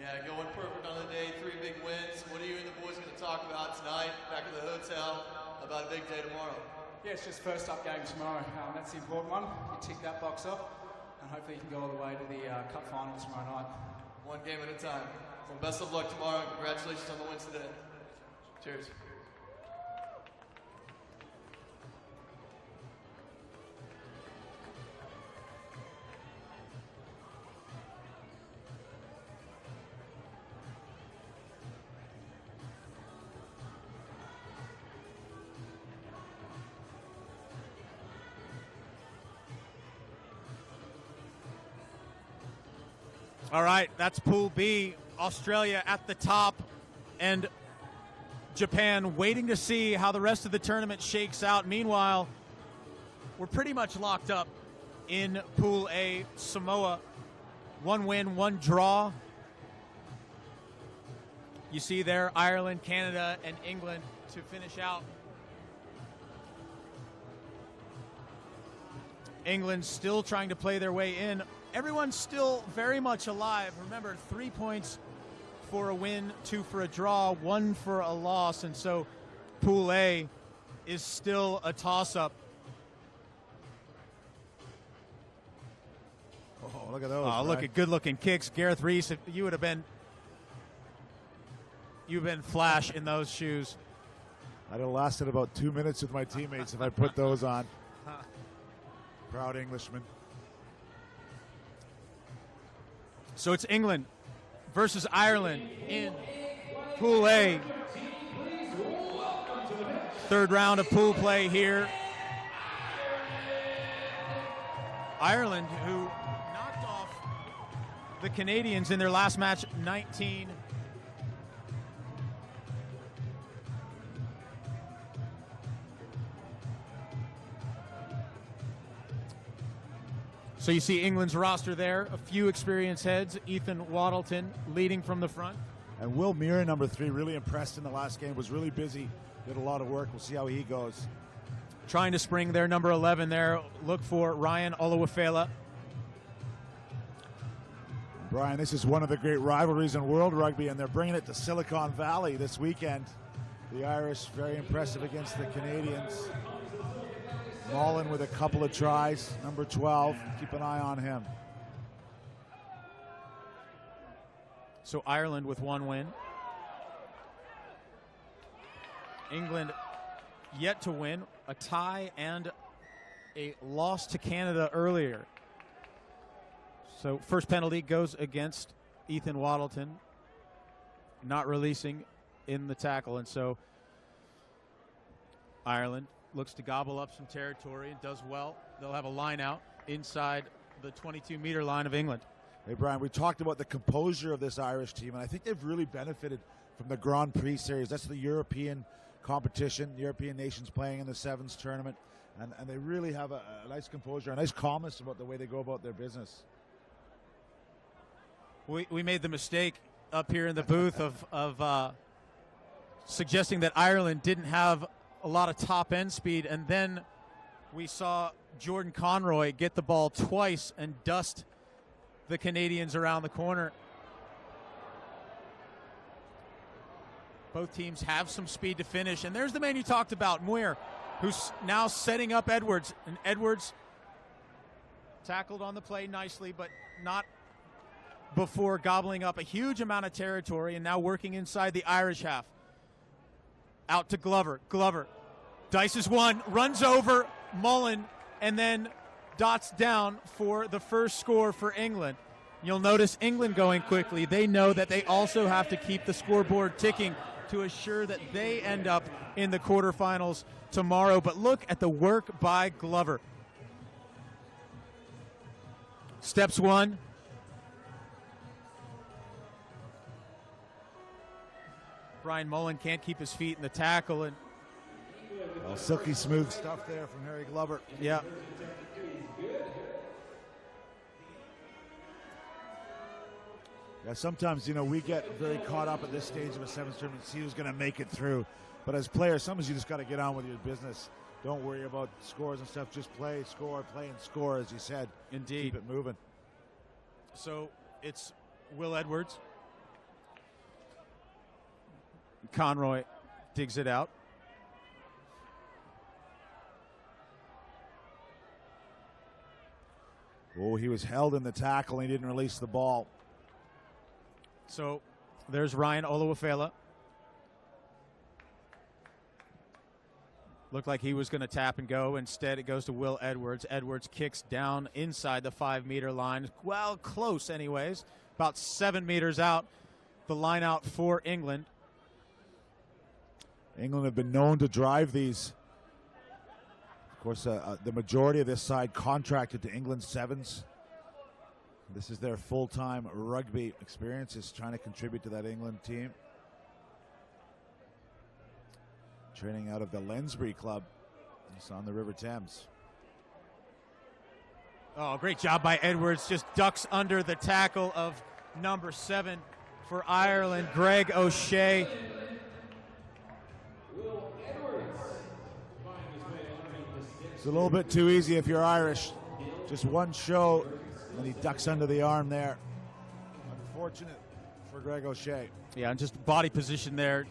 Yeah, going perfect on the day, 3 big wins. What are you and the boys going to talk about tonight, back at the hotel, about a big day tomorrow? Yeah, it's just first up game tomorrow. That's the important one. You tick that box off, and hopefully you can go all the way to the Cup final tomorrow night. One game at a time. Well, best of luck tomorrow. Congratulations on the wins today. Cheers. All right, that's Pool B. Australia at the top, and Japan waiting to see how the rest of the tournament shakes out. Meanwhile, we're pretty much locked up in Pool A. Samoa, 1 win, 1 draw. You see there Ireland, Canada, and England to finish out. England still trying to play their way in. Everyone's still very much alive. Remember, 3 points for a win, 2 for a draw, 1 for a loss. And so Pool A is still a toss-up. Oh, look at those. Oh, look at good-looking kicks. Gareth Reese, if you would have been, you've been flash in those shoes. I'd have lasted about 2 minutes with my teammates if I put those on. Proud Englishman. So it's England versus Ireland in Pool A. Third round of pool play here. Ireland, who knocked off the Canadians in their last match, 19. So you see England's roster there, a few experienced heads. Ethan Waddleton leading from the front. And Will Muir, number 3, really impressed in the last game, was really busy, did a lot of work. We'll see how he goes. Trying to spring their number 11 there. Look for Ryan Olawufela. Brian, this is one of the great rivalries in world rugby, and they're bringing it to Silicon Valley this weekend. The Irish very impressive against the Canadians. Mullen with a couple of tries, number 12. Keep an eye on him. So Ireland with 1 win. England yet to win, a tie and a loss to Canada earlier. So first penalty goes against Ethan Waddleton, not releasing in the tackle. And so Ireland looks to gobble up some territory and does well. They'll have a line out inside the 22-meter line of England. Hey, Brian, we talked about the composure of this Irish team, and I think they've really benefited from the Grand Prix series. That's the European competition, European nations playing in the Sevens tournament, and they really have a nice composure, a nice calmness about the way they go about their business. We made the mistake up here in the booth of suggesting that Ireland didn't have a lot of top-end speed, and then we saw Jordan Conroy get the ball twice and dust the Canadians around the corner. Both teams have some speed to finish, and there's the man you talked about, Muir, who's now setting up Edwards, and Edwards tackled on the play nicely, but not before gobbling up a huge amount of territory, and now working inside the Irish half. Out to Glover. Glover dices one, runs over Mullen, and then dots down for the first score for England. You'll notice England going quickly. They know that they also have to keep the scoreboard ticking to assure that they end up in the quarterfinals tomorrow. But look at the work by Glover. Steps one. Brian Mullen can't keep his feet in the tackle, and Silky smooth stuff there from Harry Glover. Yeah. Yeah, sometimes, we get very caught up at this stage of a sevens tournament, see who's going to make it through. But as players, sometimes you just got to get on with your business. Don't worry about scores and stuff. Just play, play, and score, as you said. Indeed. Keep it moving. So it's Will Edwards. Conroy digs it out. Oh, he was held in the tackle and he didn't release the ball. So there's Ryan Olawufela. Looked like he was going to tap and go. Instead, it goes to Will Edwards. Edwards kicks down inside the 5-meter line. Well, close anyways. About 7 meters out. The line out for England. England have been known to drive these. Of course, the majority of this side contracted to England Sevens. This is their full-time rugby experience, is trying to contribute to that England team. Training out of the Lensbury Club. It's on the River Thames. Oh, great job by Edwards. Just ducks under the tackle of number 7 for Ireland, Greg O'Shea. It's a little bit too easy if you're Irish. Just one show, and he ducks under the arm there. Unfortunate for Greg O'Shea. Yeah, and just body position there.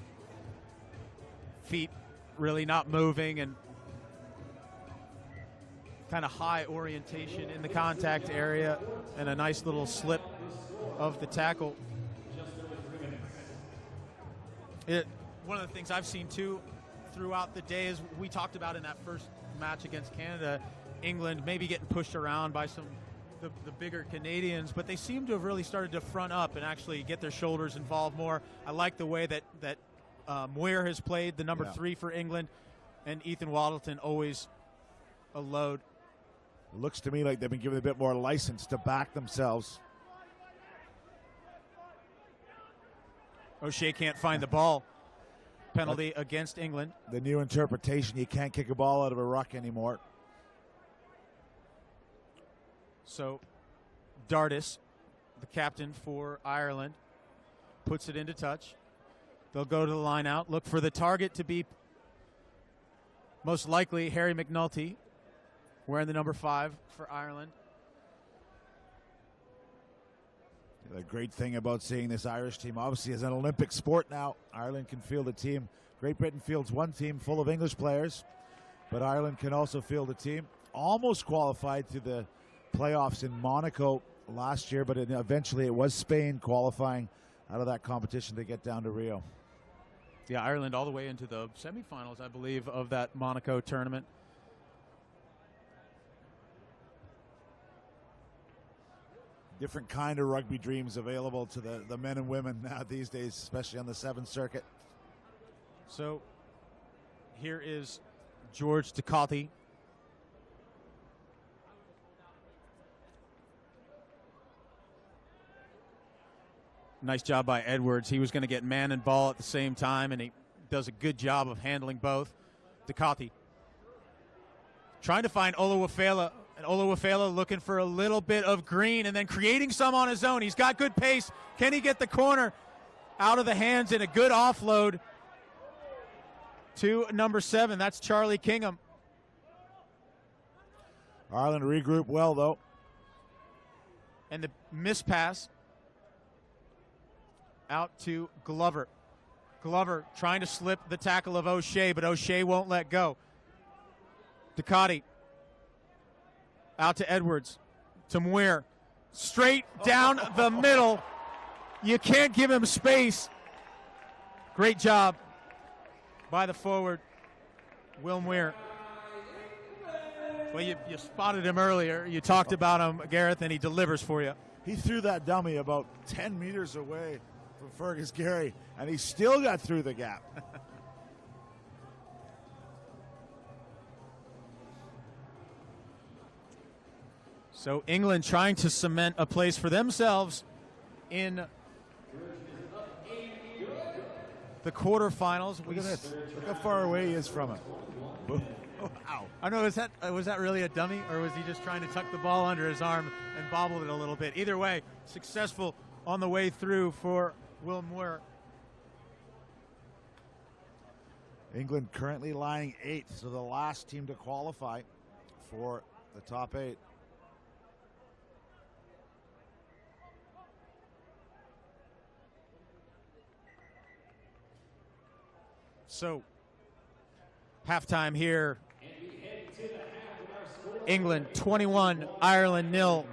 Feet really not moving, and kind of high orientation in the contact area, and a nice little slip of the tackle. One of the things I've seen too throughout the day is we talked about in that first match against Canada, England maybe getting pushed around by the bigger Canadians, but they seem to have really started to front up and actually get their shoulders involved more. I like the way that Muir has played, the number 3 for England, and Ethan Waddleton always a load. It looks to me like they've been given a bit more license to back themselves. O'Shea can't find the ball. Penalty against England. The new interpretation, you can't kick a ball out of a ruck anymore. So Dardis, the captain for Ireland, puts it into touch. They'll go to the line out, look for the target to be most likely Harry McNulty, wearing the number 5 for Ireland. The great thing about seeing this Irish team, obviously, is an Olympic sport now. Ireland can field a team. Great Britain fields one team full of English players, but Ireland can also field a team. Almost qualified to the playoffs in Monaco last year, but eventually it was Spain qualifying out of that competition to get down to Rio. Yeah, Ireland all the way into the semifinals, I believe, of that Monaco tournament. Different kind of rugby dreams available to the men and women now these days, especially on the 7th Circuit. So here is George Ducati. Nice job by Edwards. He was going to get man and ball at the same time, and he does a good job of handling both. Ducati trying to find Oluwafela, and Oluwafela looking for a little bit of green and then creating some on his own. He's got good pace. Can he get the corner out of the hands and a good offload to number 7? That's Charlie Kingham. Ireland regroup well, though. And the miss pass out to Glover. Glover trying to slip the tackle of O'Shea, but O'Shea won't let go. Ducati out to Edwards, to Muir. Straight down the middle. You can't give him space. Great job by the forward, Will Muir. Well, you spotted him earlier. You talked about him, Gareth, and he delivers for you. He threw that dummy about 10 meters away from Fergus Gary, and he still got through the gap. So England trying to cement a place for themselves in the quarterfinals. Look at this. Look how far away he is from it. Wow. I know, was that really a dummy, or was he just trying to tuck the ball under his arm and bobbled it a little bit? Either way, successful on the way through for Will Muir. England currently lying 8th, so the last team to qualify for the top 8. So, halftime here. England 21, Ireland 0.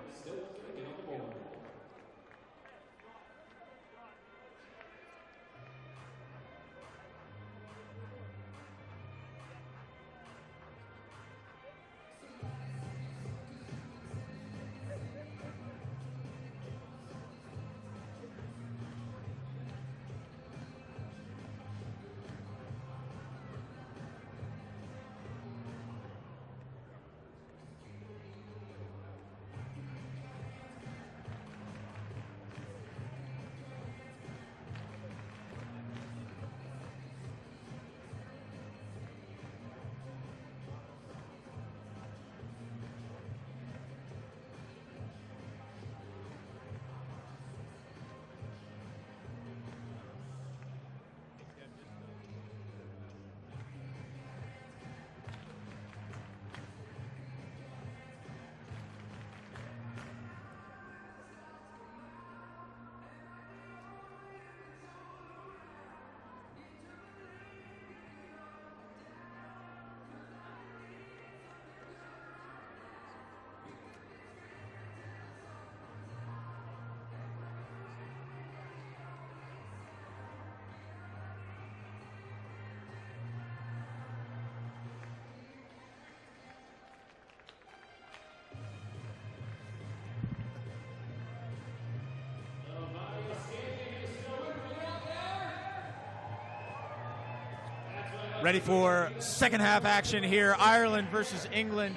Ready for second half action here. Ireland versus England.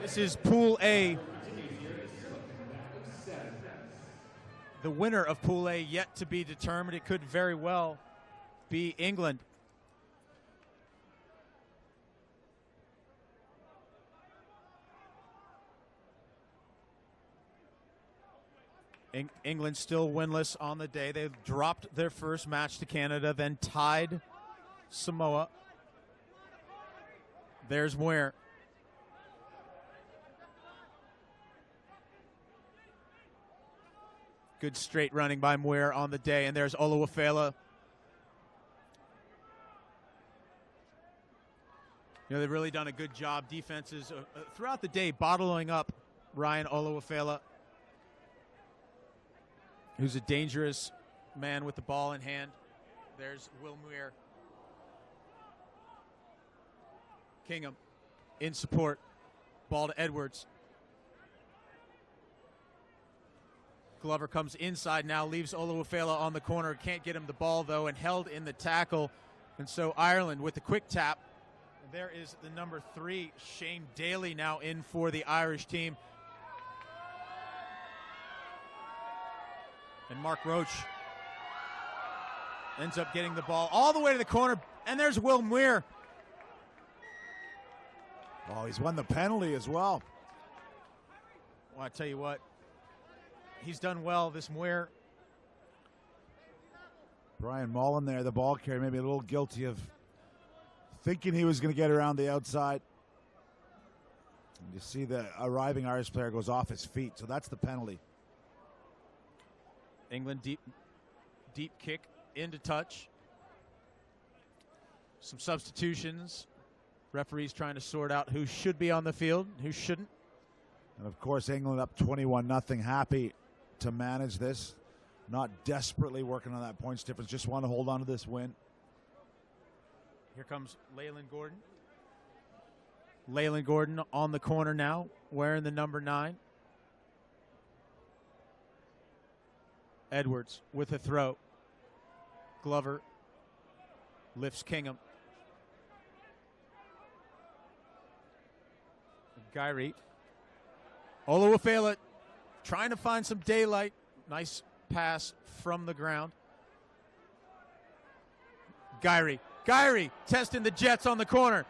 This is Pool A. The winner of Pool A yet to be determined. It could very well be England. England still winless on the day. They dropped their first match to Canada, then tied Samoa. There's Muir. Good straight running by Muir on the day, and there's Oluwafela. They've really done a good job. Defenses throughout the day bottling up Ryan Oluwafela, who's a dangerous man with the ball in hand. There's Will Muir. Kingham in support. Ball to Edwards. Glover comes inside now, leaves Oluwafela on the corner. Can't get him the ball, though, and held in the tackle. And so Ireland with the quick tap. There is the number 3, Shane Daly, now in for the Irish team. And Mark Roach ends up getting the ball all the way to the corner. And there's Will Muir. Oh, he's won the penalty as well. Well, I tell you what, he's done well, this Muir. Brian Mullen there, the ball carrier, maybe a little guilty of thinking he was going to get around the outside. And you see the arriving Irish player goes off his feet, so that's the penalty. England deep kick into touch. Some substitutions. Referees trying to sort out who should be on the field, who shouldn't. And of course, England up 21-0, happy to manage this. Not desperately working on that points difference, just want to hold on to this win. Here comes Leyland Gordon. Leyland Gordon on the corner now, wearing the number 9. Edwards with a throw. Glover lifts Kingham. Gyrie. Oluwafela trying to find some daylight. Nice pass from the ground. Gyrie testing the Jets on the corner.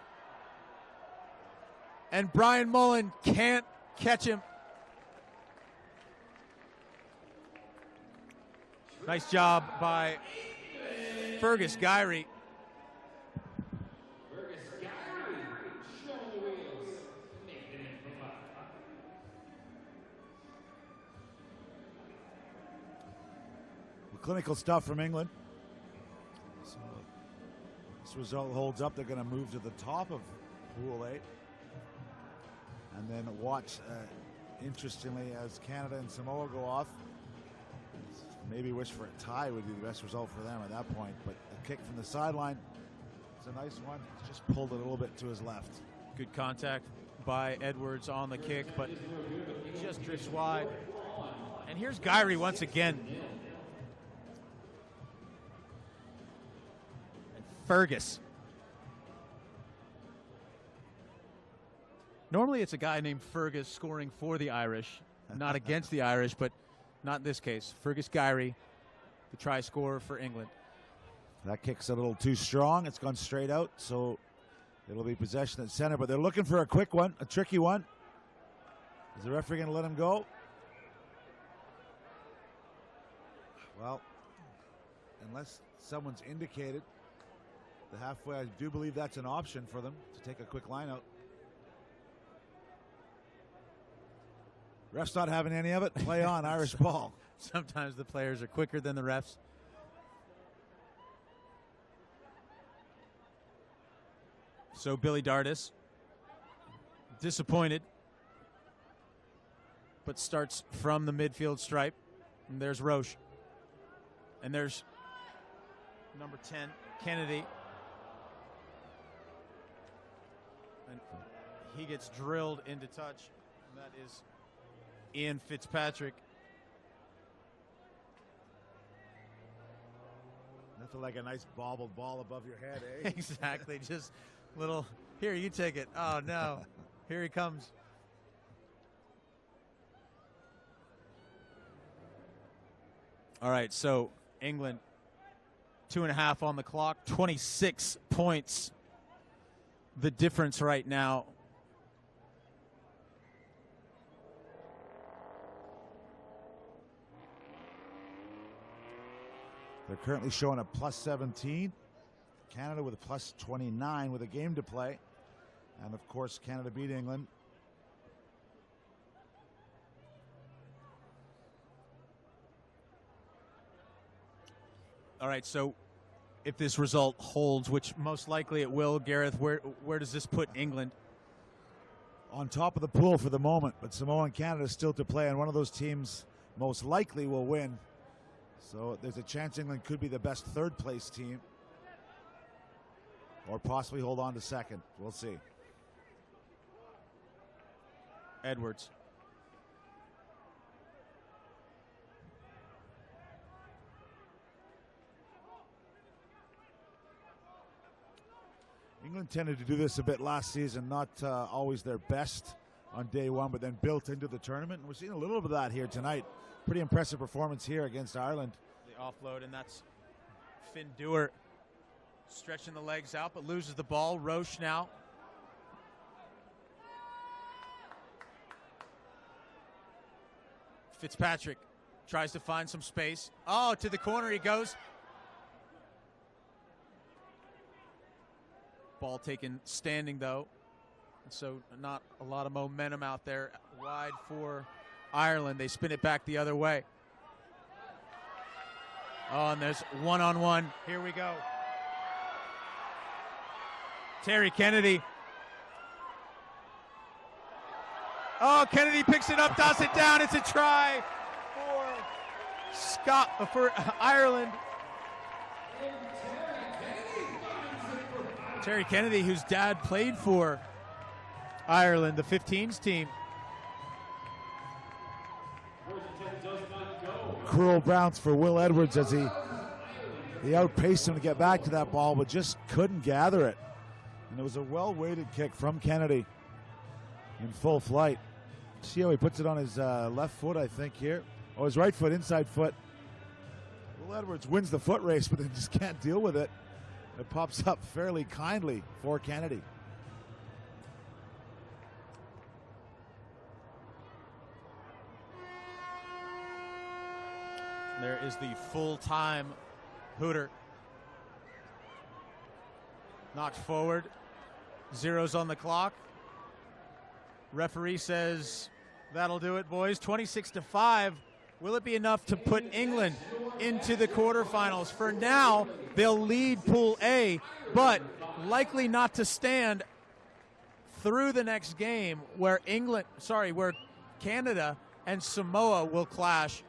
And Brian Mullen can't catch him. Nice job by Fergus Gyrie. Clinical stuff from England. So this result holds up. They're going to move to the top of Pool 8. And then watch, interestingly, as Canada and Samoa go off. Maybe wish for a tie would be the best result for them at that point. But a kick from the sideline, it's a nice one. He's just pulled it a little bit to his left. Good contact by Edwards on the kick, but he just drifts wide. And here's Gyrie once again. Fergus. Normally it's a guy named Fergus scoring for the Irish, not against the Irish, but not in this case. Fergus Gyrie, the try scorer for England. That kick's a little too strong. It's gone straight out, so it'll be possession at center, but they're looking for a quick one, a tricky one. Is the referee going to let him go? Well, unless someone's indicated the halfway, I do believe that's an option for them to take a quick line out. Ref's not having any of it. Play on, Irish ball. Sometimes the players are quicker than the refs. So Billy Dardis, disappointed, but starts from the midfield stripe. And there's Roche. And there's number 10, Kennedy. And he gets drilled into touch. And that is Ian Fitzpatrick. Nothing like a nice bobbled ball above your head, eh? Exactly. Just little, here, you take it. Oh, no. Here he comes. All right, so England, 2.5 on the clock, 26 points. The difference right now. They're currently showing a plus 17. Canada with a plus 29 with a game to play. And of course, Canada beat England. All right, so if this result holds, which most likely it will, Gareth, where does this put England? On top of the pool for the moment, but Samoa and Canada still to play, and one of those teams most likely will win. So there's a chance England could be the best third place team, or possibly hold on to second. We'll see. Edwards. England tended to do this a bit last season, not always their best on day one, but then built into the tournament. And we're seeing a little bit of that here tonight. Pretty impressive performance here against Ireland. The offload, and that's Finn Dewar stretching the legs out, but loses the ball. Roche now. Fitzpatrick tries to find some space. Oh, to the corner he goes. Ball taken standing, though. So not a lot of momentum out there. Wide for Ireland. They spin it back the other way. Oh, and there's one-on-one. Here we go. Terry Kennedy. Oh, Kennedy picks it up, tosses it down. It's a try for Ireland. Terry Kennedy, whose dad played for Ireland, the 15s team. Cruel bounce for Will Edwards as he outpaced him to get back to that ball, but just couldn't gather it. And it was a well-weighted kick from Kennedy in full flight. See how he puts it on his left foot, I think, here. Oh, his right foot, inside foot. Will Edwards wins the foot race, but then just can't deal with it. It pops up fairly kindly for Kennedy. There is the full-time hooter. Knocked forward. Zeros on the clock. Referee says that'll do it, boys. 26-5. Will it be enough to put England into the quarterfinals? For now, they'll lead Pool A, but likely not to stand through the next game where where Canada and Samoa will clash.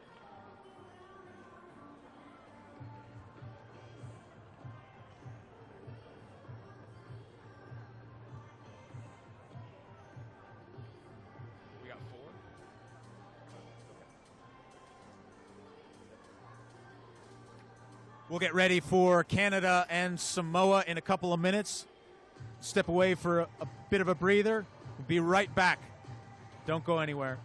We'll get ready for Canada and Samoa in a couple of minutes. Step away for a bit of a breather. We'll be right back. Don't go anywhere.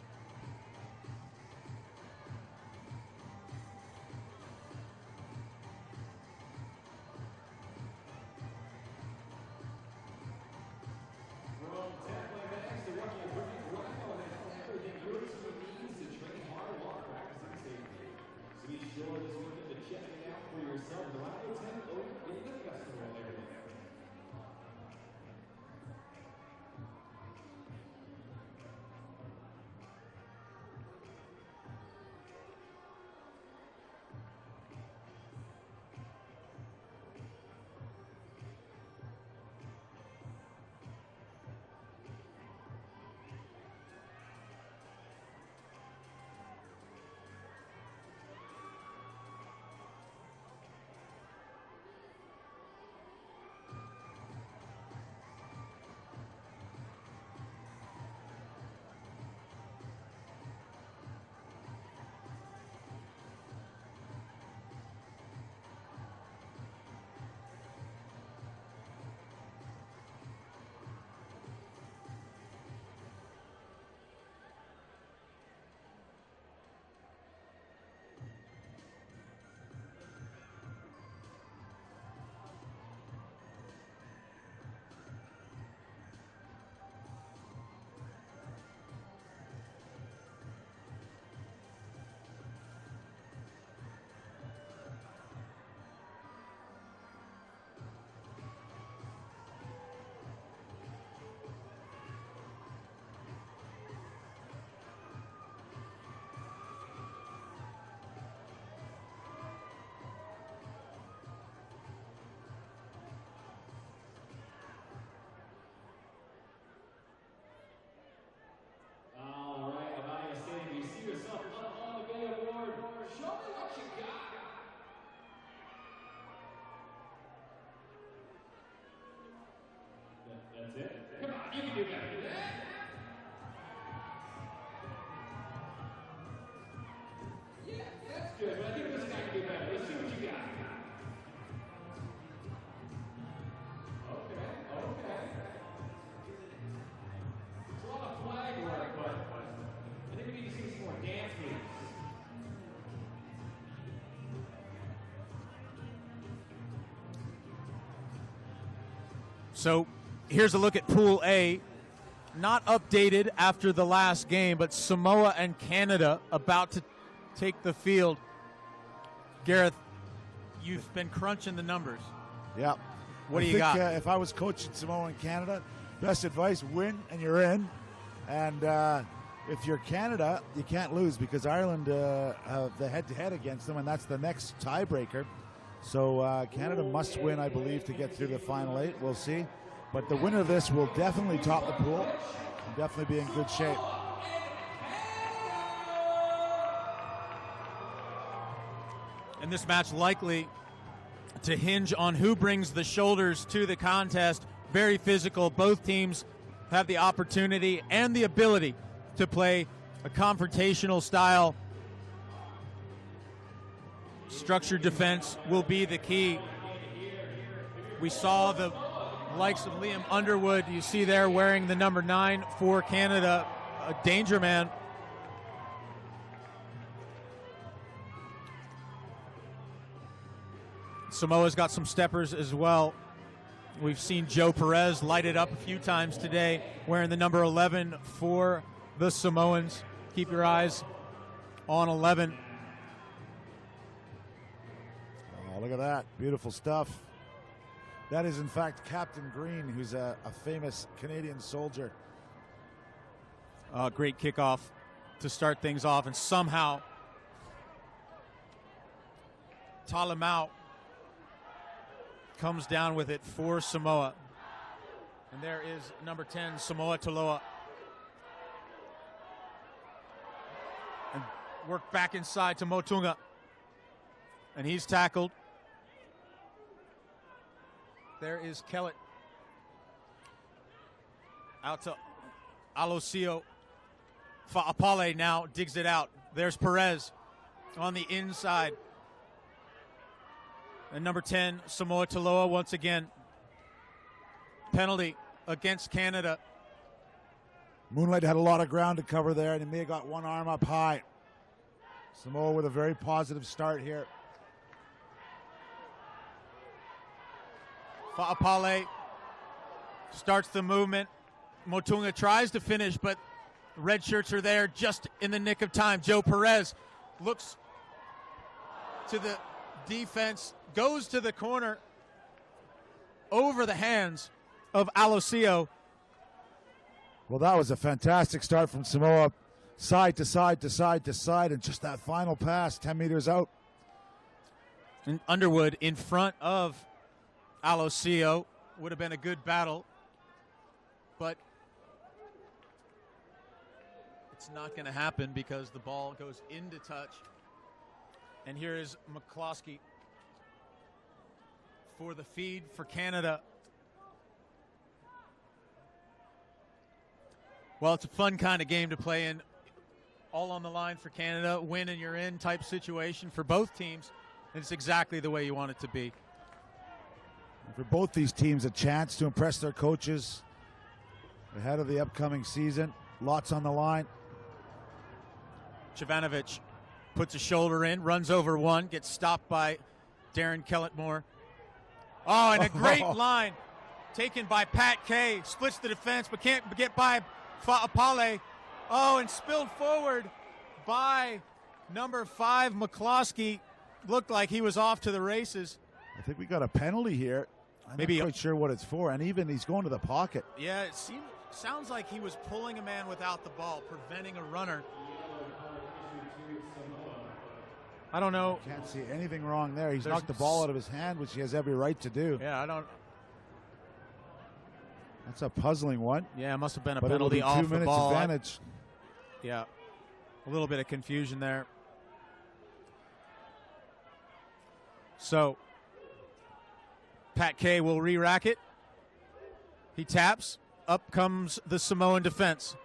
So here's a look at Pool A. Not updated after the last game, but Samoa and Canada about to take the field. Gareth, you've been crunching the numbers. Yeah. What do you got? If I was coaching Samoa and Canada, best advice, win and you're in. And if you're Canada, you can't lose because Ireland have the head-to-head against them, and that's the next tiebreaker. So Canada must win, I believe, to get through the final 8. We'll see. But the winner of this will definitely top the pool and definitely be in good shape. And this match likely to hinge on who brings the shoulders to the contest. Very physical. Both teams have the opportunity and the ability to play a confrontational style. Structured defense will be the key. We saw the likes of Liam Underwood, you see there wearing the number 9 for Canada, a danger man. Samoa's got some steppers as well. We've seen Joe Perez light it up a few times today, wearing the number 11 for the Samoans. Keep your eyes on 11. Oh, look at that. Beautiful stuff. That is, in fact, Captain Green, who's a famous Canadian soldier. Great kickoff to start things off, and somehow Talamau comes down with it for Samoa. And there is number 10, Samoa Toloa. And work back inside to Motunga. And he's tackled. There is Kellett. Out to Alosio. Fa'apale now digs it out. There's Perez on the inside. And number 10, Samoa Toloa once again. Penalty against Canada. Moonlight had a lot of ground to cover there, and he may have got one arm up high. Samoa with a very positive start here. Fa'apale starts the movement. Motunga tries to finish, but red shirts are there just in the nick of time. Joe Perez looks to the defense, goes to the corner over the hands of Alosio. Well, that was a fantastic start from Samoa, side to side to side to side, and just that final pass 10 meters out. And Underwood in front of Alosio would have been a good battle, but it's not going to happen because the ball goes into touch. And here is McCloskey for the feed for Canada. Well, it's a fun kind of game to play in. All on the line for Canada, win and you're in type situation for both teams. And it's exactly the way you want it to be. For both these teams, a chance to impress their coaches ahead of the upcoming season. Lots on the line. Jovanovic puts a shoulder in, runs over one, gets stopped by Darren Kellettmore. Oh, and a great line taken by Pat Kay. Splits the defense, but can't get by Fa'apale. Oh, and spilled forward by number 5, McCloskey. Looked like he was off to the races. I think we got a penalty here. I'm not quite sure what it's for, and even he's going to the pocket. Yeah, it sounds like he was pulling a man without the ball, preventing a runner. I don't know. Can't see anything wrong there. He's knocked the ball out of his hand, which he has every right to do. Yeah, I don't. That's a puzzling one. Yeah, it must have been a but penalty it'll be off 2 the minutes ball. Advantage. Yeah, a little bit of confusion there. So, Pat Kay will re-rack it. He taps. Up comes the Samoan defense.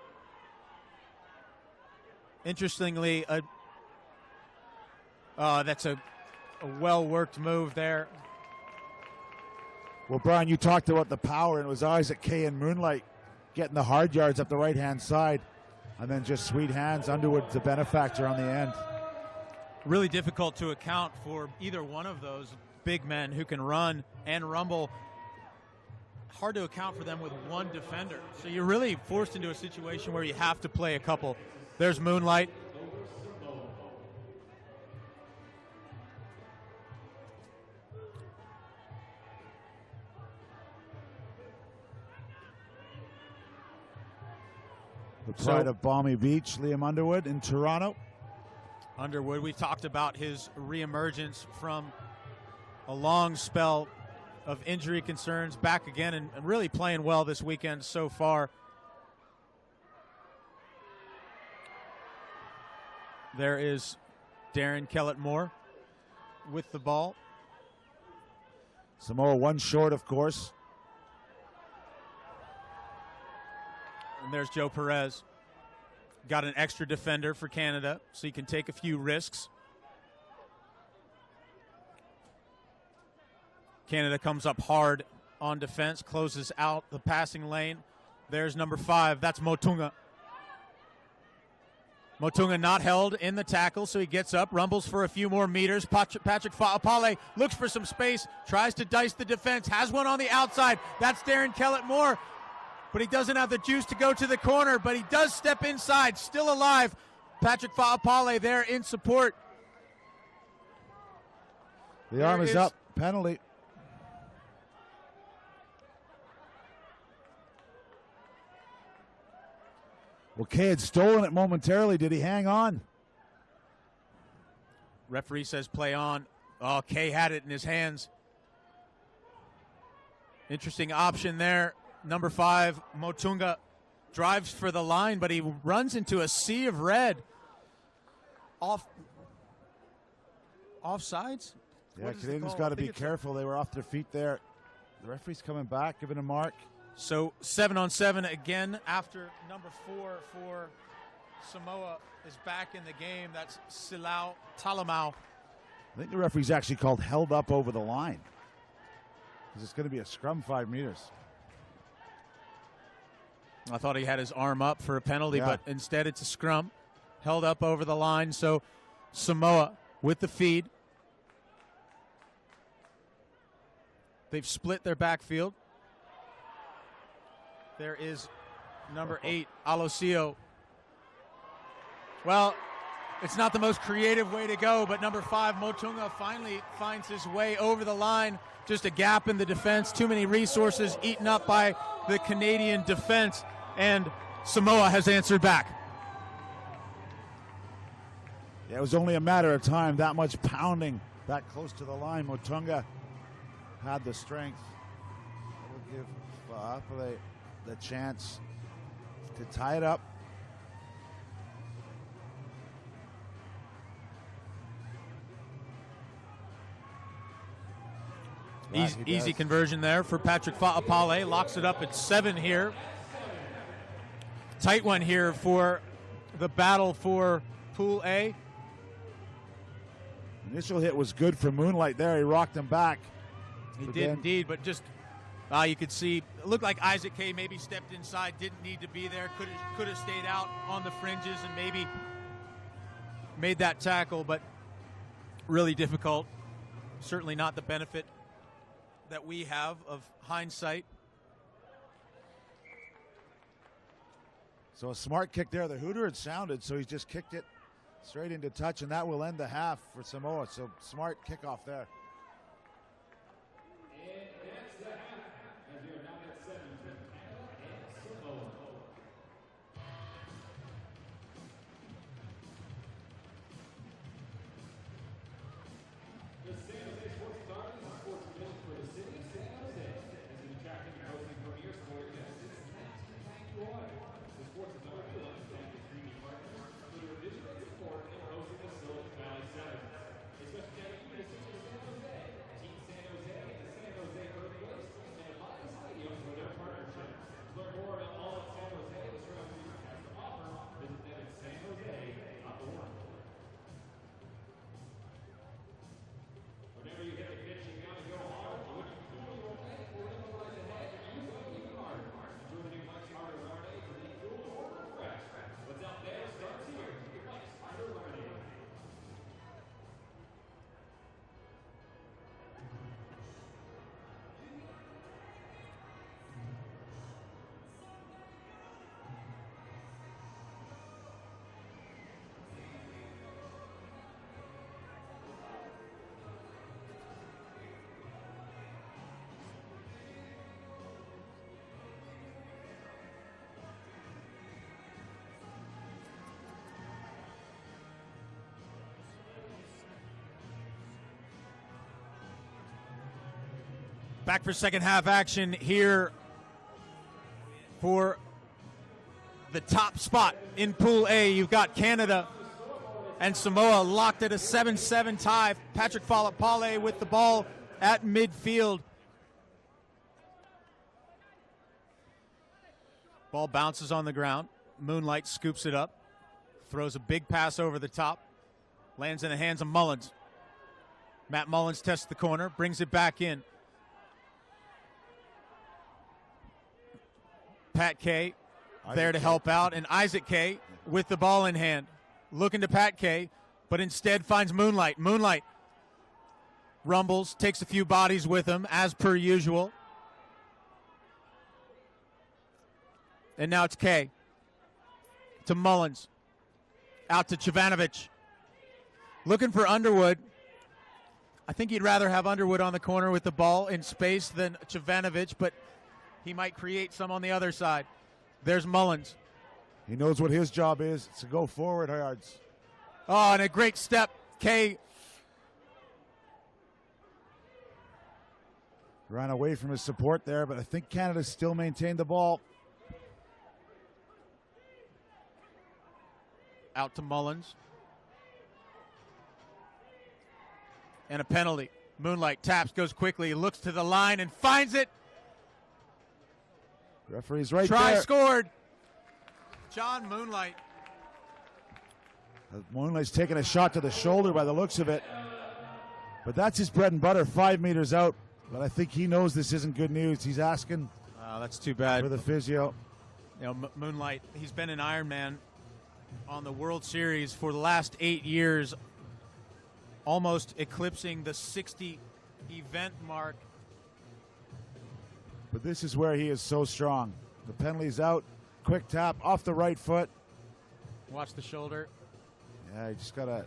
Interestingly, that's a well-worked move there. Well, Brian, you talked about the power, and it was Isaac Kay and Moonlight getting the hard yards up the right-hand side. And then just sweet hands. Underwood, the benefactor on the end. Really difficult to account for either one of those big men who can run and rumble. hard to account for them with one defender. So you're really forced into a situation where you have to play a couple. There's Moonlight. The pride of Balmy Beach, Liam Underwood in Toronto. Underwood, we talked about his reemergence from a long spell of injury concerns, back again and really playing well this weekend so far. There is Darren Kellett-Moore with the ball. Samoa one short, of course. And there's Joe Perez. Got an extra defender for Canada, so he can take a few risks. Canada comes up hard on defense, closes out the passing lane. There's number 5. That's Motunga. Motunga not held in the tackle, so he gets up, rumbles for a few more meters. Patrick Fa'apale looks for some space, tries to dice the defense, has one on the outside. That's Darren Kellett-Moore, but he doesn't have the juice to go to the corner, but he does step inside, still alive. Patrick Fa'apale there in support. The arm is up. Penalty. Well, Kay had stolen it momentarily. Did he hang on? Referee says play on. Oh, Kay had it in his hands. Interesting option there. Number 5, Motunga, drives for the line, but he runs into a sea of red. Offsides? Yeah, Canadians got to be careful. They were off their feet there. The referee's coming back, giving a mark. So 7-on-7 again after number 4 for Samoa is back in the game. That's Silau Talamau. I think the referee's actually called held up over the line, because it's going to be a scrum 5 meters. I thought he had his arm up for a penalty, Yeah. but instead it's a scrum. Held up over the line, so Samoa with the feed. They've split their backfield. There is number 8, Alosio. Well, it's not the most creative way to go, but number 5, Motunga, finally finds his way over the line. Just a gap in the defense. Too many resources eaten up by the Canadian defense, and Samoa has answered back. Yeah, it was only a matter of time. That much pounding that close to the line. Motunga had the strength. That will give Fa'apale the chance to tie it up. Easy conversion there for Patrick Fa'apale. Locks it up at 7 here. Tight one here for the battle for Pool A. Initial hit was good for Moonlight there. He rocked him back. He did indeed, but just you could see, it looked like Isaac Kay maybe stepped inside, didn't need to be there, could have stayed out on the fringes and maybe made that tackle, but really difficult. Certainly not the benefit that we have of hindsight. So a smart kick there. The hooter had sounded, so he's just kicked it straight into touch, and that will end the half for Samoa. So smart kickoff there. Back for second half action here for the top spot in Pool A. You've got Canada and Samoa locked at a 7-7 tie. Patrick Falapale with the ball at midfield. Ball bounces on the ground. Moonlight scoops it up. Throws a big pass over the top. Lands in the hands of Mullins. Matt Mullins tests the corner, brings it back in. Pat Kay there to help out, and Isaac Kay with the ball in hand. Looking to Pat Kay, but instead finds Moonlight. Moonlight rumbles, takes a few bodies with him, as per usual. And now it's Kay to Mullins. Out to Jovanovic. Looking for Underwood. I think he'd rather have Underwood on the corner with the ball in space than Jovanovic, but he might create some on the other side. There's Mullins. He knows what his job is. It's to go forward yards. Oh, and a great step. Kay ran away from his support there, but I think Canada still maintained the ball. Out to Mullins. And a penalty. Moonlight taps, goes quickly, looks to the line and finds it. Referee's right Try there. scored. John Moonlight. Moonlight's taking a shot to the shoulder by the looks of it. But that's his bread and butter, 5 meters out. But I think he knows this isn't good news. He's asking That's too bad. for the physio. You know, Moonlight, he's been an Ironman on the World Series for the last 8 years, almost eclipsing the 60 event mark. But this is where he is so strong. The penalty's out. Quick tap off the right foot. Watch the shoulder. Yeah, he just got an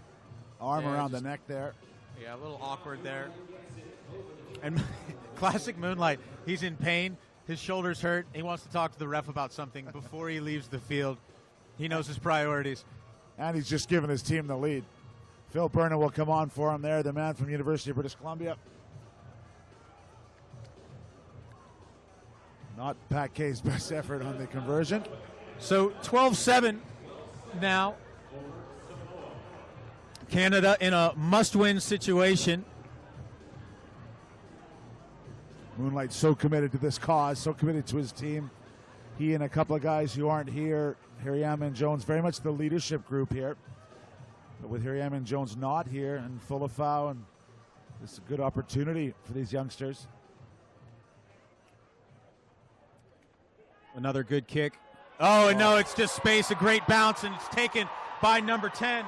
arm around the neck there. Yeah, a little awkward there. And classic Moonlight, he's in pain. His shoulder's hurt. He wants to talk to the ref about something before he leaves the field. He knows his priorities. And he's just giving his team the lead. Phil Burnham will come on for him there, the man from University of British Columbia. Not Pat Kay's best effort on the conversion. So 12-7 now. Canada in a must-win situation. Moonlight so committed to this cause, so committed to his team. He and a couple of guys who aren't here, Harryama and Jones, very much the leadership group here. But with Harryama and Jones not here and Fulafau, and this is a good opportunity for these youngsters. Another good kick. Oh, and no, it's just space, a great bounce, and it's taken by number 10.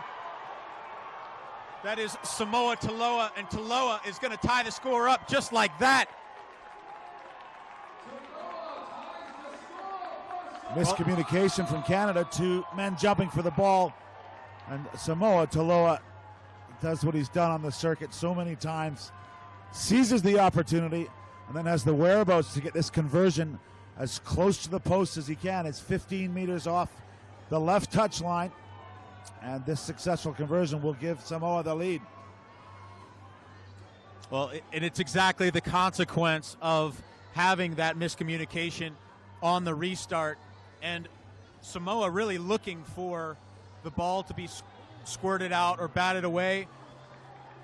That is Samoa Taloa, and Taloa is going to tie the score up just like that. Miscommunication from Canada, two men jumping for the ball. And Samoa Taloa does what he's done on the circuit so many times. Seizes the opportunity and then has the whereabouts to get this conversion as close to the post as he can. It's 15 meters off the left touch line. And this successful conversion will give Samoa the lead. Well, and it's exactly the consequence of having that miscommunication on the restart. And Samoa really looking for the ball to be squirted out or batted away.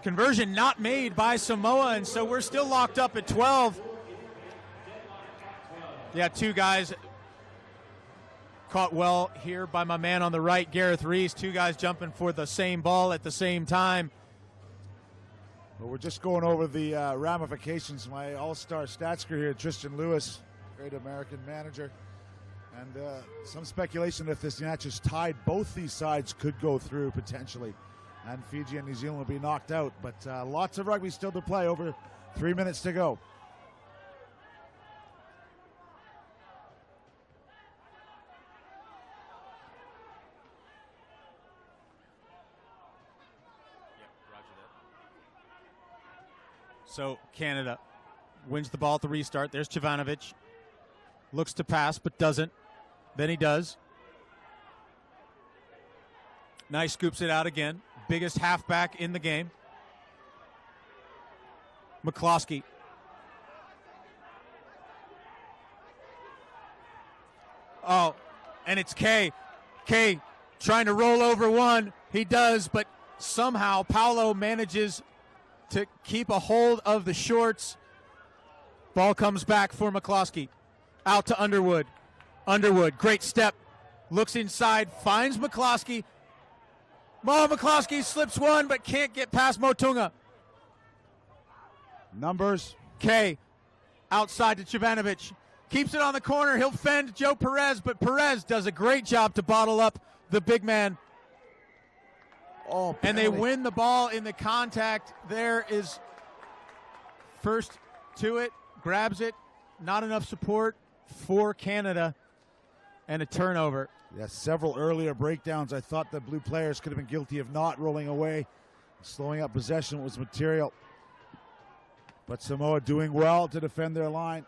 Conversion not made by Samoa, and so we're still locked up at 12. Yeah, two guys caught well here by my man on the right, Gareth Reese. Two guys jumping for the same ball at the same time. Well, we're just going over the ramifications. My all-star stats crew here, Tristan Lewis, great American manager. And some speculation if this match is tied, both these sides could go through potentially. And Fiji and New Zealand will be knocked out. But lots of rugby still to play, over 3 minutes to go. So Canada wins the ball at the restart. There's Jovanovic. Looks to pass, but doesn't. Then he does. Nice, scoops it out again. Biggest halfback in the game. McCloskey. Oh, and it's K. K trying to roll over one. He does, but somehow Paolo manages to keep a hold of the shorts. Ball comes back for McCloskey. Out to Underwood. Underwood, great step. Looks inside, finds McCloskey. McCloskey slips one, but can't get past Motunga. Numbers. K outside to Jovanovic. Keeps it on the corner. He'll fend Joe Perez, but Perez does a great job to bottle up the big man. Oh, and they win the ball in the contact. There is first to it, grabs it. Not enough support for Canada, and a turnover. Yes, several earlier breakdowns. I thought the blue players could have been guilty of not rolling away. Slowing up possession was material. But Samoa doing well to defend their line.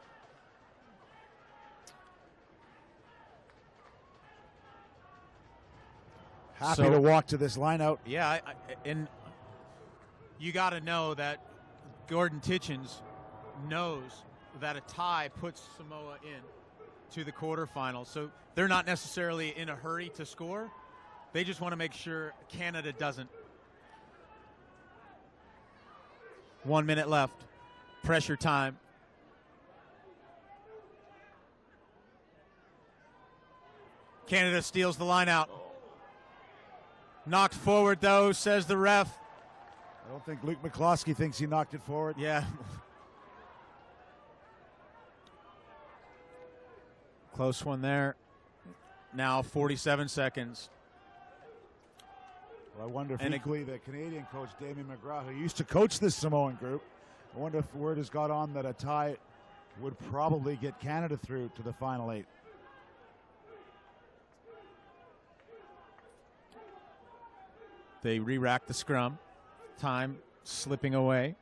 Happy to walk to this line out. Yeah, and you got to know that Gordon Titchens knows that a tie puts Samoa in to the quarterfinals. So they're not necessarily in a hurry to score. They just want to make sure Canada doesn't. 1 minute left. Pressure time. Canada steals the line out. Knocked forward, though, says the ref. I don't think Luke McCloskey thinks he knocked it forward. Yeah. Close one there. Now 47 seconds. Well, I wonder if equally the Canadian coach, Damien McGrath, who used to coach this Samoan group, I wonder if word has got on that a tie would probably get Canada through to the final 8. They re-rack the scrum. Time slipping away.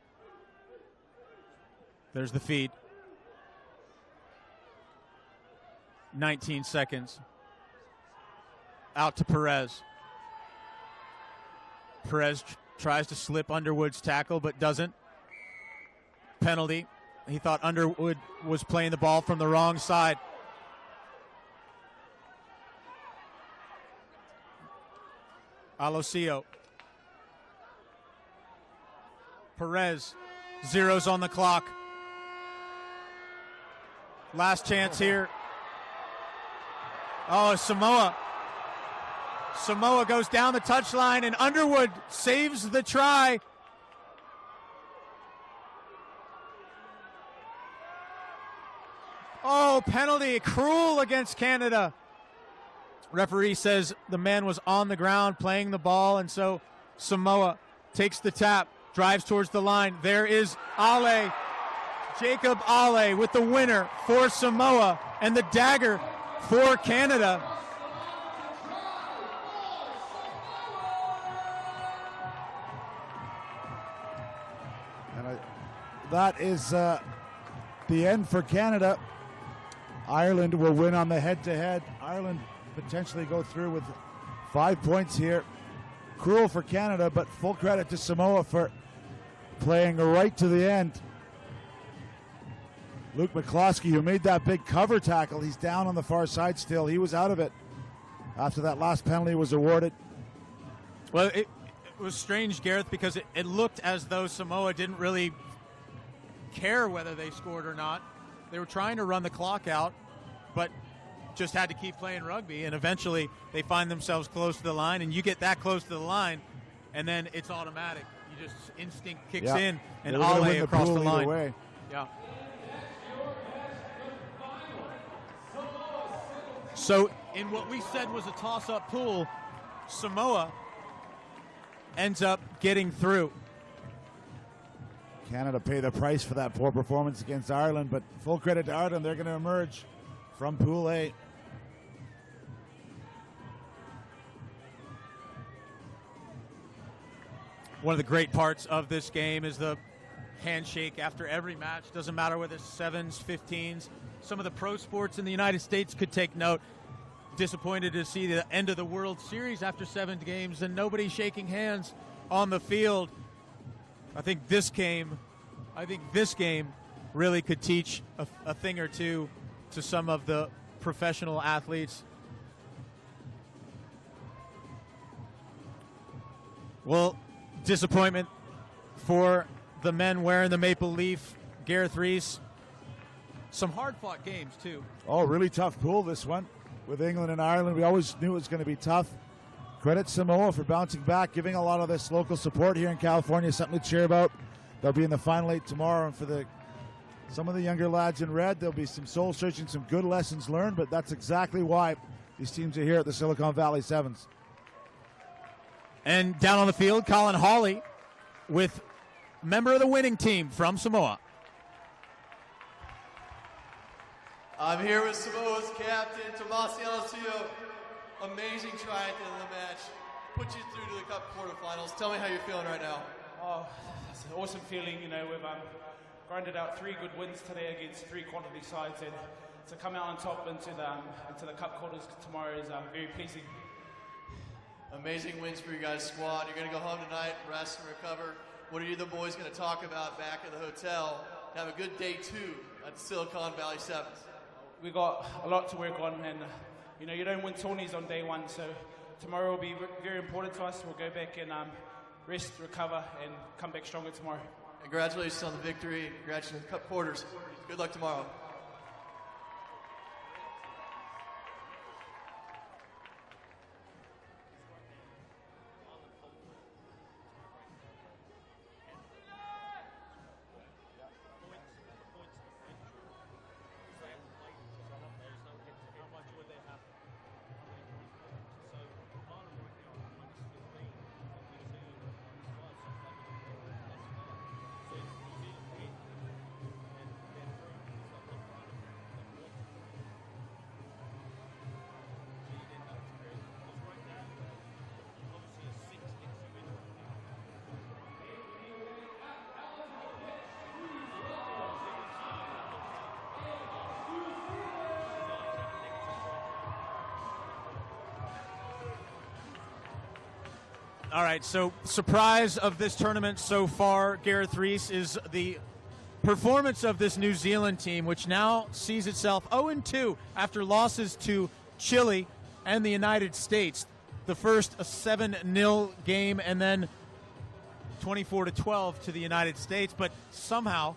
There's the feed. 19 seconds. Out to Perez. Perez tries to slip Underwood's tackle, but doesn't. Penalty. He thought Underwood was playing the ball from the wrong side. Alosio. Perez. Zeros on the clock. Last chance here. Oh, Samoa. Samoa goes down the touchline, and Underwood saves the try. Oh, penalty. Cruel against Canada. Referee says the man was on the ground playing the ball, and so Samoa takes the tap, drives towards the line. There is Ale. Jacob Ale with the winner for Samoa, and the dagger for Canada. And that is the end for Canada. Ireland will win on the head-to-head. Ireland potentially go through with 5 points here. Cruel for Canada, but full credit to Samoa for playing right to the end. Luke McCloskey, who made that big cover tackle, he's down on the far side still. He was out of it after that last penalty was awarded. Well, it was strange, Gareth, because it looked as though Samoa didn't really care whether they scored or not. They were trying to run the clock out, but just had to keep playing rugby, and eventually they find themselves close to the line, and you get that close to the line, and then it's automatic. You just instinct kicks in, and Ale across the line. Way. Yeah. So in what we said was a toss-up pool, Samoa ends up getting through. Canada pay the price for that poor performance against Ireland, but full credit to Ireland. They're going to emerge from Pool A. One of the great parts of this game is the handshake after every match. Doesn't matter whether it's 7s, 15s. Some of the pro sports in the United States could take note. Disappointed to see the end of the World Series after 7 games and nobody shaking hands on the field. I think this game really could teach a thing or two to some of the professional athletes. Well, disappointment for the men wearing the maple leaf. Gareth Rees. Some hard-fought games, too. Oh, really tough pool, this one, with England and Ireland. We always knew it was going to be tough. Credit Samoa for bouncing back, giving a lot of this local support here in California, something to cheer about. They'll be in the Final 8 tomorrow, and for some of the younger lads in red, there'll be some soul-searching, some good lessons learned, but that's exactly why these teams are here at the Silicon Valley Sevens. And down on the field, Colin Hawley with member of the winning team from Samoa. I'm here with Samoa's captain, Tomasi Alessio. Amazing try at the end of the match. Put you through to the Cup quarterfinals. Tell me how you're feeling right now. Oh, it's an awesome feeling. You know, we've grinded out 3 good wins today against 3 quality sides, and to come out on top into the Cup quarters tomorrow is very pleasing. Amazing wins for you guys' squad. You're going to go home tonight, rest and recover. What are you the boys going to talk about back at the hotel? Have a good day 2 at the Silicon Valley Sevens. We got a lot to work on, and you know, you don't win tourneys on day 1, so tomorrow will be very important to us. We'll go back and rest, recover, and come back stronger tomorrow. Congratulations on the victory. Congratulations on the Cup quarters. Good luck tomorrow. All right, so surprise of this tournament so far, Gareth Rees, is the performance of this New Zealand team, which now sees itself 0-2 after losses to Chile and the United States. The first a 7-0 game and then 24-12 to the United States. But somehow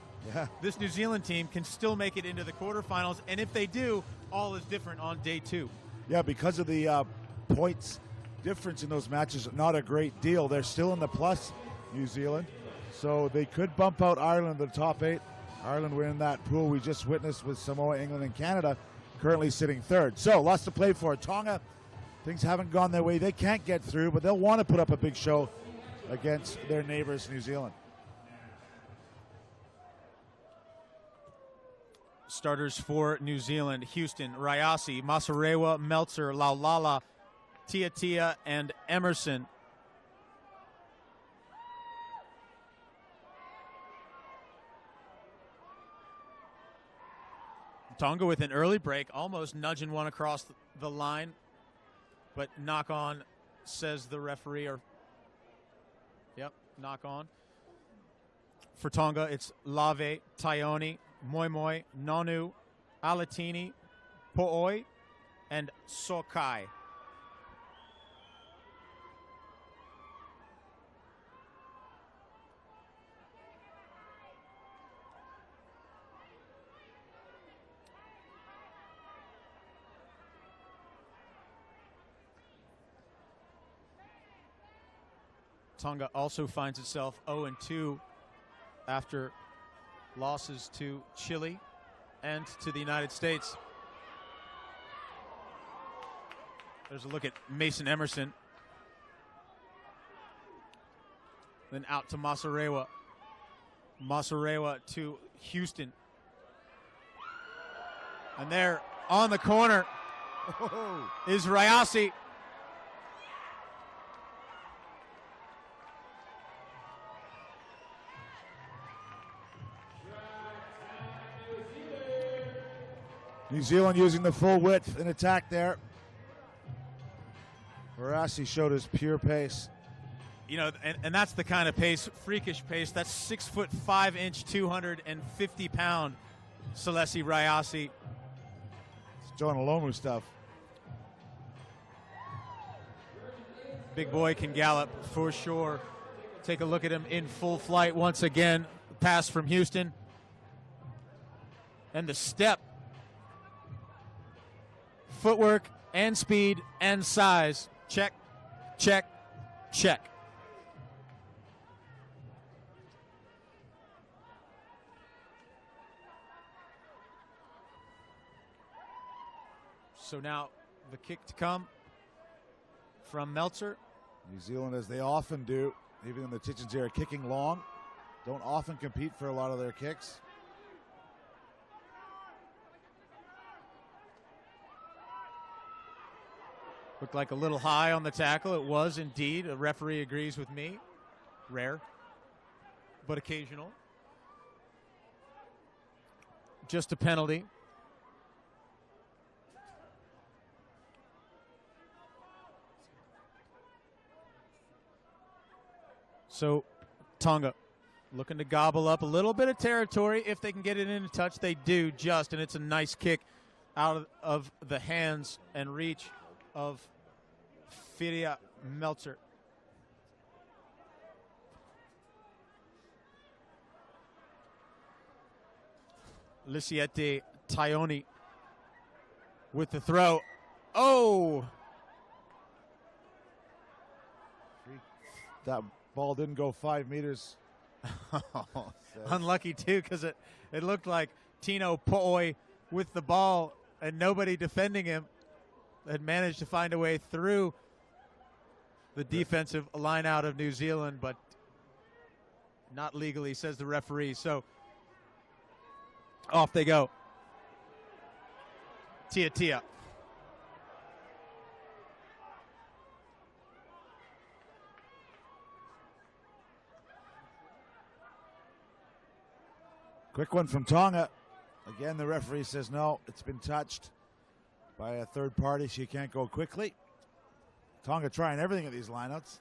this New Zealand team can still make it into the quarterfinals. And if they do, all is different on day 2. Yeah, because of the points difference in those matches, not a great deal. They're still in the plus, New Zealand, so they could bump out Ireland to the top 8. Ireland were in that pool we just witnessed with Samoa, England, and Canada, currently sitting 3rd. So lots to play for. Tonga, things haven't gone their way. They can't get through, but they'll want to put up a big show against their neighbors, New Zealand. Starters for New Zealand: Houston, Rayasi, Masarewa, Meltzer, Laulala, Tiatia, and Emerson. Tonga with an early break, almost nudging one across the line, but knock on, says the referee. Knock on. For Tonga, it's Lave, Taioni, Moimoi, Nonu, Alatini, Po'oi, and Sokai. Tonga also finds itself 0-2 after losses to Chile and to the United States. There's a look at Mason Emerson. Then out to Masarewa. Masarewa to Houston. And there on the corner is Rayasi. New Zealand using the full width in attack there. Rayasi showed his pure pace. You know, and that's the kind of pace, freakish pace. That's 6'5", 250-pound Salesi Rayasi. Jonah Lomu stuff. Big boy can gallop for sure. Take a look at him in full flight once again. Pass from Houston. And the step. Footwork and speed and size. Check, check, check. So now the kick to come from Meltzer. New Zealand, as they often do, even in the Titchens here, kicking long. Don't often compete for a lot of their kicks. Looked like a little high on the tackle. It was indeed. A referee agrees with me. Rare, but occasional. Just a penalty. So Tonga looking to gobble up a little bit of territory. If they can get it into touch, they do just, and it's a nice kick out of the hands and reach of Firia Meltzer. Lisiete Taioni with the throw. Oh! That ball didn't go 5 meters. Unlucky, too, because it looked like Tino Po'oi with the ball and nobody defending him had managed to find a way through the defensive line out of New Zealand, but not legally, says the referee. So off they go. Tia. Quick one from Tonga. Again, the referee says no, it's been touched by a third party. She can't go quickly. Tonga trying everything at these lineouts.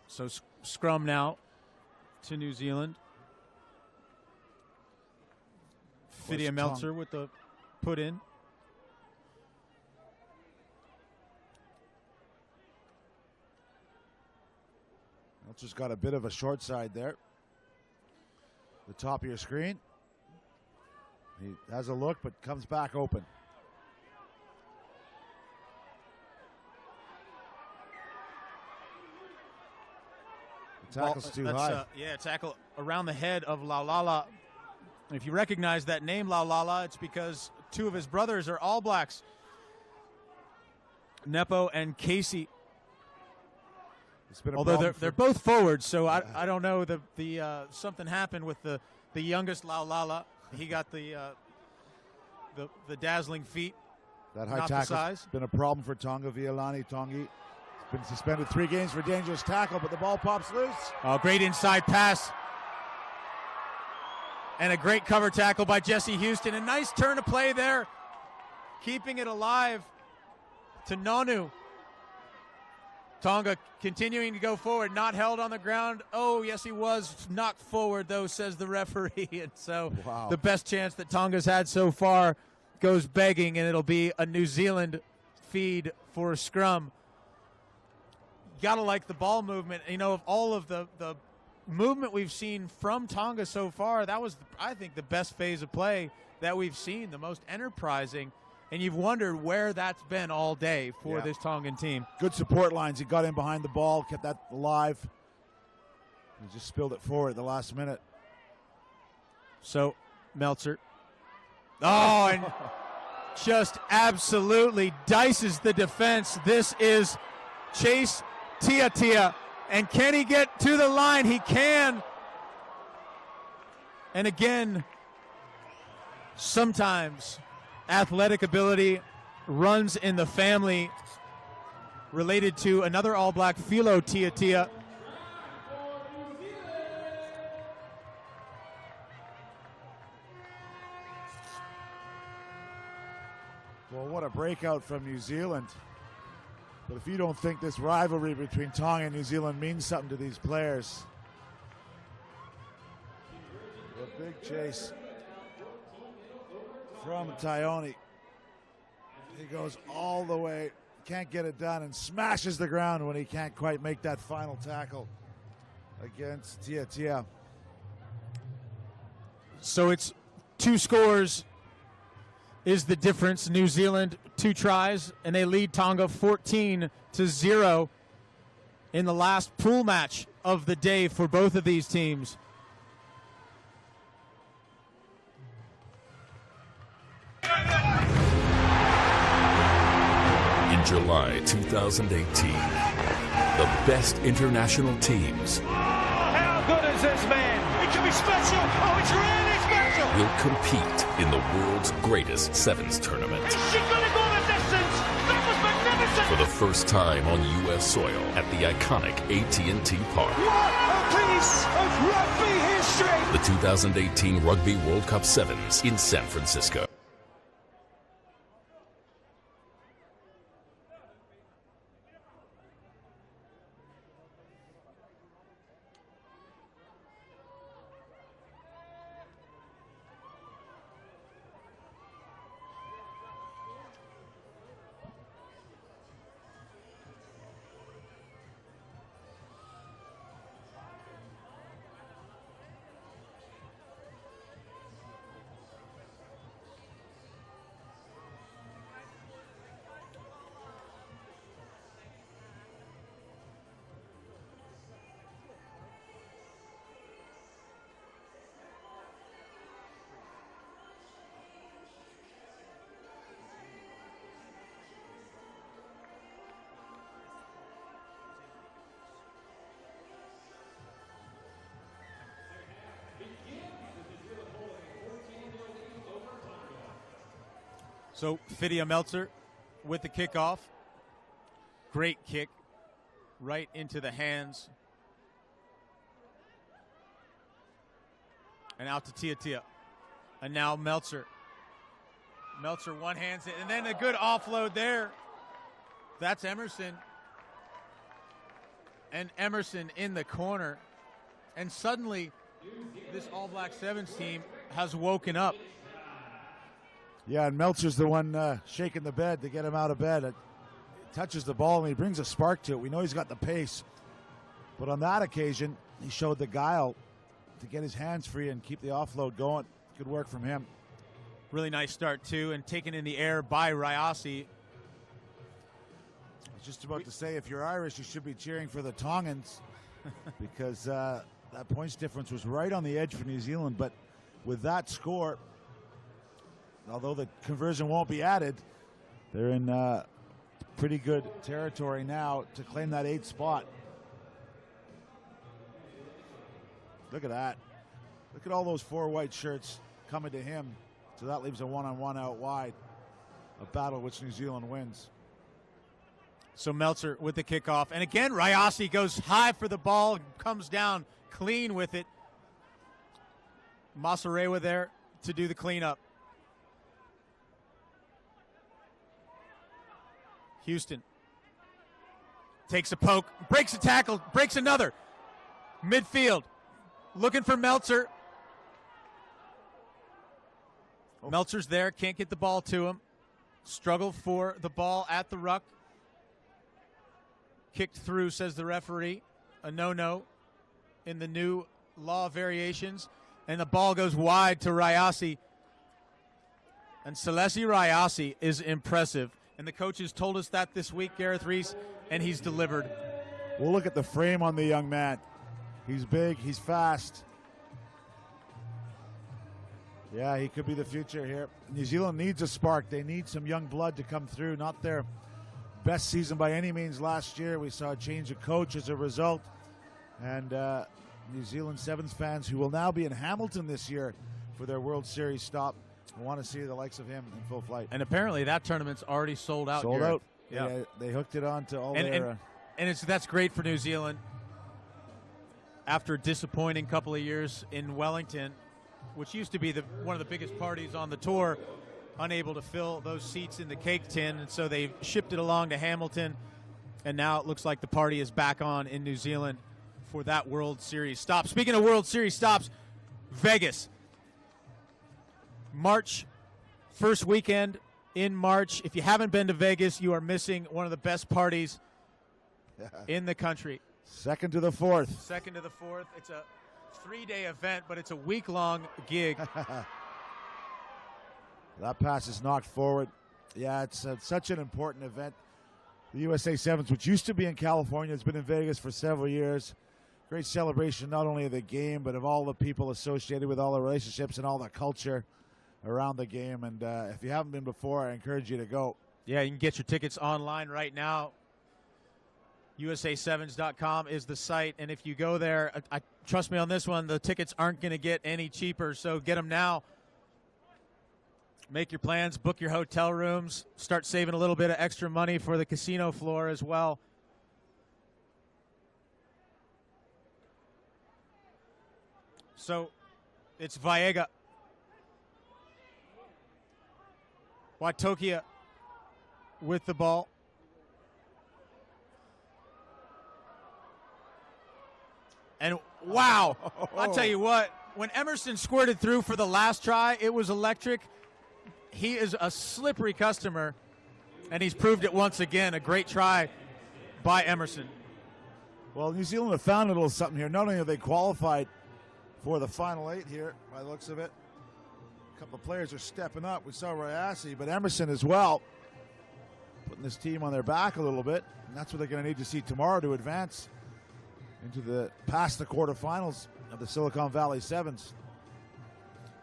So scrum now to New Zealand. Fidia Meltzer with the put in. Meltzer's got a bit of a short side there. The top of your screen. He has a look but comes back open. Tackle's too high. Tackle around the head of Laulala. If you recognize that name, Laulala, it's because two of his brothers are All Blacks, Nepo and Casey. Although they're both forwards, so I don't know. The something happened with the youngest Laulala. He got the dazzling feet. That high tackle's been a problem for Tonga. Violani Tongi. Been suspended 3 games for dangerous tackle, but the ball pops loose. Oh, great inside pass. And a great cover tackle by Jesse Houston. A nice turn of play there. Keeping it alive to Nonu. Tonga continuing to go forward, not held on the ground. Oh, yes, he was knocked forward, though, says the referee. And so the best chance that Tonga's had so far goes begging, and it'll be a New Zealand feed for a scrum. Got to like the ball movement. You know, of all of the movement we've seen from Tonga so far, that was, I think, the best phase of play that we've seen, the most enterprising. And you've wondered where that's been all day for this Tongan team. Good support lines. He got in behind the ball, kept that alive. He just spilled it forward at the last minute. So, Meltzer. Oh, and just absolutely dices the defense. This is Chase Tia. And can he get to the line? He can. And again, sometimes athletic ability runs in the family related to another All Black, Filo Tiatia. Well, what a breakout from New Zealand. But if you don't think this rivalry between Tonga and New Zealand means something to these players. A big chase from Taione. He goes all the way, can't get it done, and smashes the ground when he can't quite make that final tackle against Tiatia. So it's 2 scores is the difference. New Zealand 2 tries, and they lead Tonga 14-0 in the last pool match of the day for both of these teams. In July 2018, the best international teams How good is this man? It can be special. Oh, it's really special. will compete in the world's greatest sevens tournament. Is she going to go the distance? That was magnificent. For the first time on U.S. soil at the iconic AT&T Park. What a piece of rugby history. The 2018 Rugby World Cup Sevens in San Francisco. So Fidia Meltzer with the kickoff. Great kick right into the hands. And out to Tiatia. And now Meltzer. Meltzer one-hands it. And then a good offload there. That's Emerson. And Emerson in the corner. And suddenly, this All Black Sevens team has woken up. Yeah, and Meltzer's the one shaking the bed to get him out of bed. It touches the ball and he brings a spark to it. We know he's got the pace. But on that occasion, he showed the guile to get his hands free and keep the offload going. Good work from him. Really nice start, too, and taken in the air by Ryasi. I was just about to say, if you're Irish, you should be cheering for the Tongans because that points difference was right on the edge for New Zealand. But with that score, although the conversion won't be added, they're in pretty good territory now to claim that 8th spot. Look at that. Look at all those 4 white shirts coming to him. So that leaves a one-on-one out wide. A battle which New Zealand wins. So Meltzer with the kickoff. And again, Ryasi goes high for the ball, comes down clean with it. Masarewa there to do the cleanup. Houston takes a poke, breaks a tackle, breaks another. Midfield, looking for Meltzer. Oh. Meltzer's there, can't get the ball to him. Struggle for the ball at the ruck. Kicked through, says the referee. A no-no in the new law variations. And the ball goes wide to Ryasi. And Celesi Ryasi is impressive. And the coaches told us that this week, Gareth Reese, and he's delivered. We'll look at the frame on the young man. He's big, he's fast. Yeah, he could be the future here. New Zealand needs a spark. They need some young blood to come through. Not their best season by any means last year. We saw a change of coach as a result. And New Zealand Sevens fans who will now be in Hamilton this year for their World Series stop I want to see the likes of him in full flight. And apparently that tournament's already sold out. Sold Garrett. out. Yeah. They hooked it on to all and that's great for New Zealand. After a disappointing couple of years in Wellington, which used to be one of the biggest parties on the tour, unable to fill those seats in the cake tin, and so they shipped it along to Hamilton, and now it looks like the party is back on in New Zealand for that World Series stop. Speaking of World Series stops, Vegas. March, first weekend in March. If you haven't been to Vegas, you are missing one of the best parties in the country. Second to the fourth. It's a 3-day event, but it's a week-long gig. That pass is knocked forward. Yeah, it's such an important event. The USA Sevens, which used to be in California, has been in Vegas for several years. Great celebration not only of the game, but of all the people associated with all the relationships and all the culture around the game. And if you haven't been before, I encourage you to go. Yeah, you can get your tickets online right now. USA7s.com is the site, and if you go there, trust me on this one, the tickets aren't going to get any cheaper, so get them now. Make your plans, book your hotel rooms, start saving a little bit of extra money for the casino floor as well. So it's Viega. Watokia with the ball. And wow, I'll tell you what, when Emerson squirted through for the last try, it was electric. He is a slippery customer, and he's proved it once again. A great try by Emerson. Well, New Zealand have found a little something here. Not only have they qualified for the final 8 here, by the looks of it, a couple of players are stepping up. We saw Rayasi, but Emerson as well, putting this team on their back a little bit, and that's what they're going to need to see tomorrow to advance into past the quarterfinals of the Silicon Valley Sevens.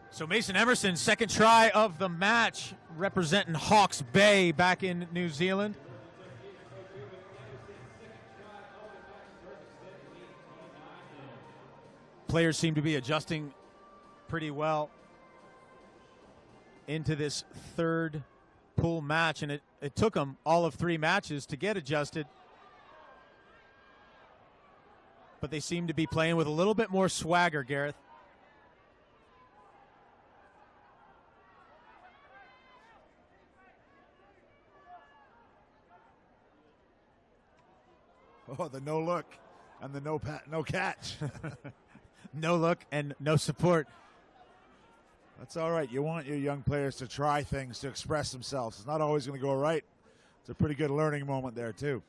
So Mason Emerson, second try of the match, representing Hawke's Bay back in New Zealand. Players seem to be adjusting pretty well into this third pool match, and it took them all of 3 matches to get adjusted. But they seem to be playing with a little bit more swagger, Gareth. Oh, the no look and the no catch. No look and no support. That's all right. You want your young players to try things, to express themselves. It's not always going to go right. It's a pretty good learning moment there, too.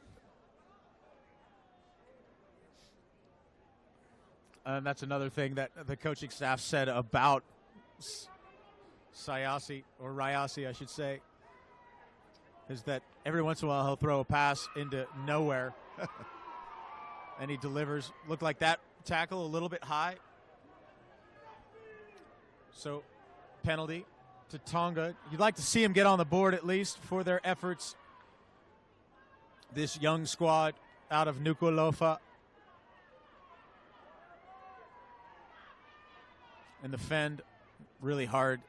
And that's another thing that the coaching staff said about Rayasi, I should say, is that every once in a while he'll throw a pass into nowhere, and he delivers. Looked like that tackle a little bit high. So penalty to Tonga. You'd like to see him get on the board at least for their efforts. This young squad out of Nuku'alofa. And the fend, really hard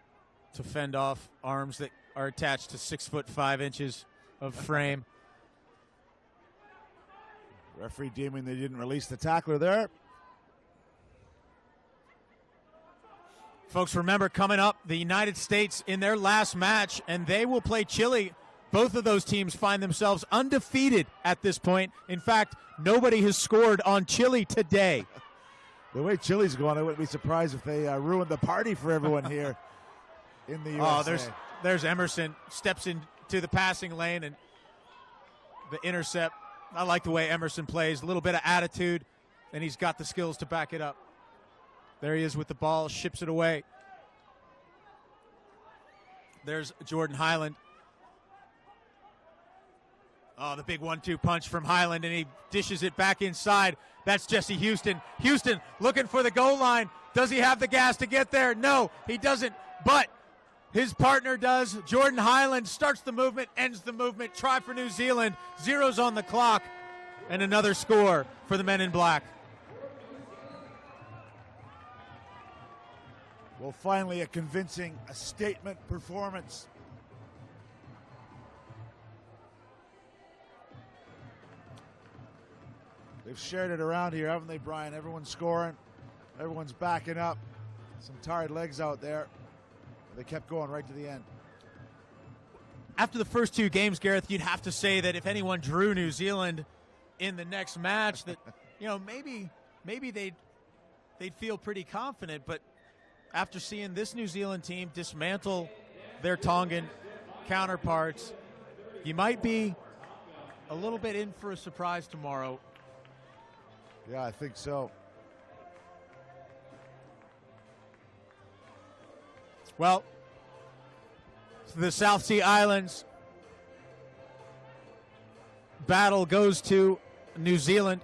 to fend off arms that are attached to 6'5" of frame. Referee deeming they didn't release the tackler there. Folks, remember, coming up, the United States in their last match, and they will play Chile. Both of those teams find themselves undefeated at this point. In fact, nobody has scored on Chile today. The way Chile's going, I wouldn't be surprised if they ruined the party for everyone here in the USA. Oh, there's Emerson, steps into the passing lane, and the intercept. I like the way Emerson plays, a little bit of attitude, and he's got the skills to back it up. There he is with the ball, ships it away. There's Jordan Highland. Oh, the big 1-2 punch from Highland, and he dishes it back inside. That's Jesse Houston. Houston looking for the goal line. Does he have the gas to get there? No, he doesn't, but his partner does. Jordan Highland starts the movement, ends the movement. Try for New Zealand. 0's on the clock, and another score for the men in black. Well, finally a convincing, a statement performance. They've shared it around here, haven't they, Brian? Everyone's scoring. Everyone's backing up. Some tired legs out there. They kept going right to the end. After the first two games, Gareth, you'd have to say that if anyone drew New Zealand in the next match, that maybe they'd feel pretty confident. But after seeing this New Zealand team dismantle their Tongan counterparts, you might be a little bit in for a surprise tomorrow. Yeah, I think so. Well, the South Sea Islands battle goes to New Zealand.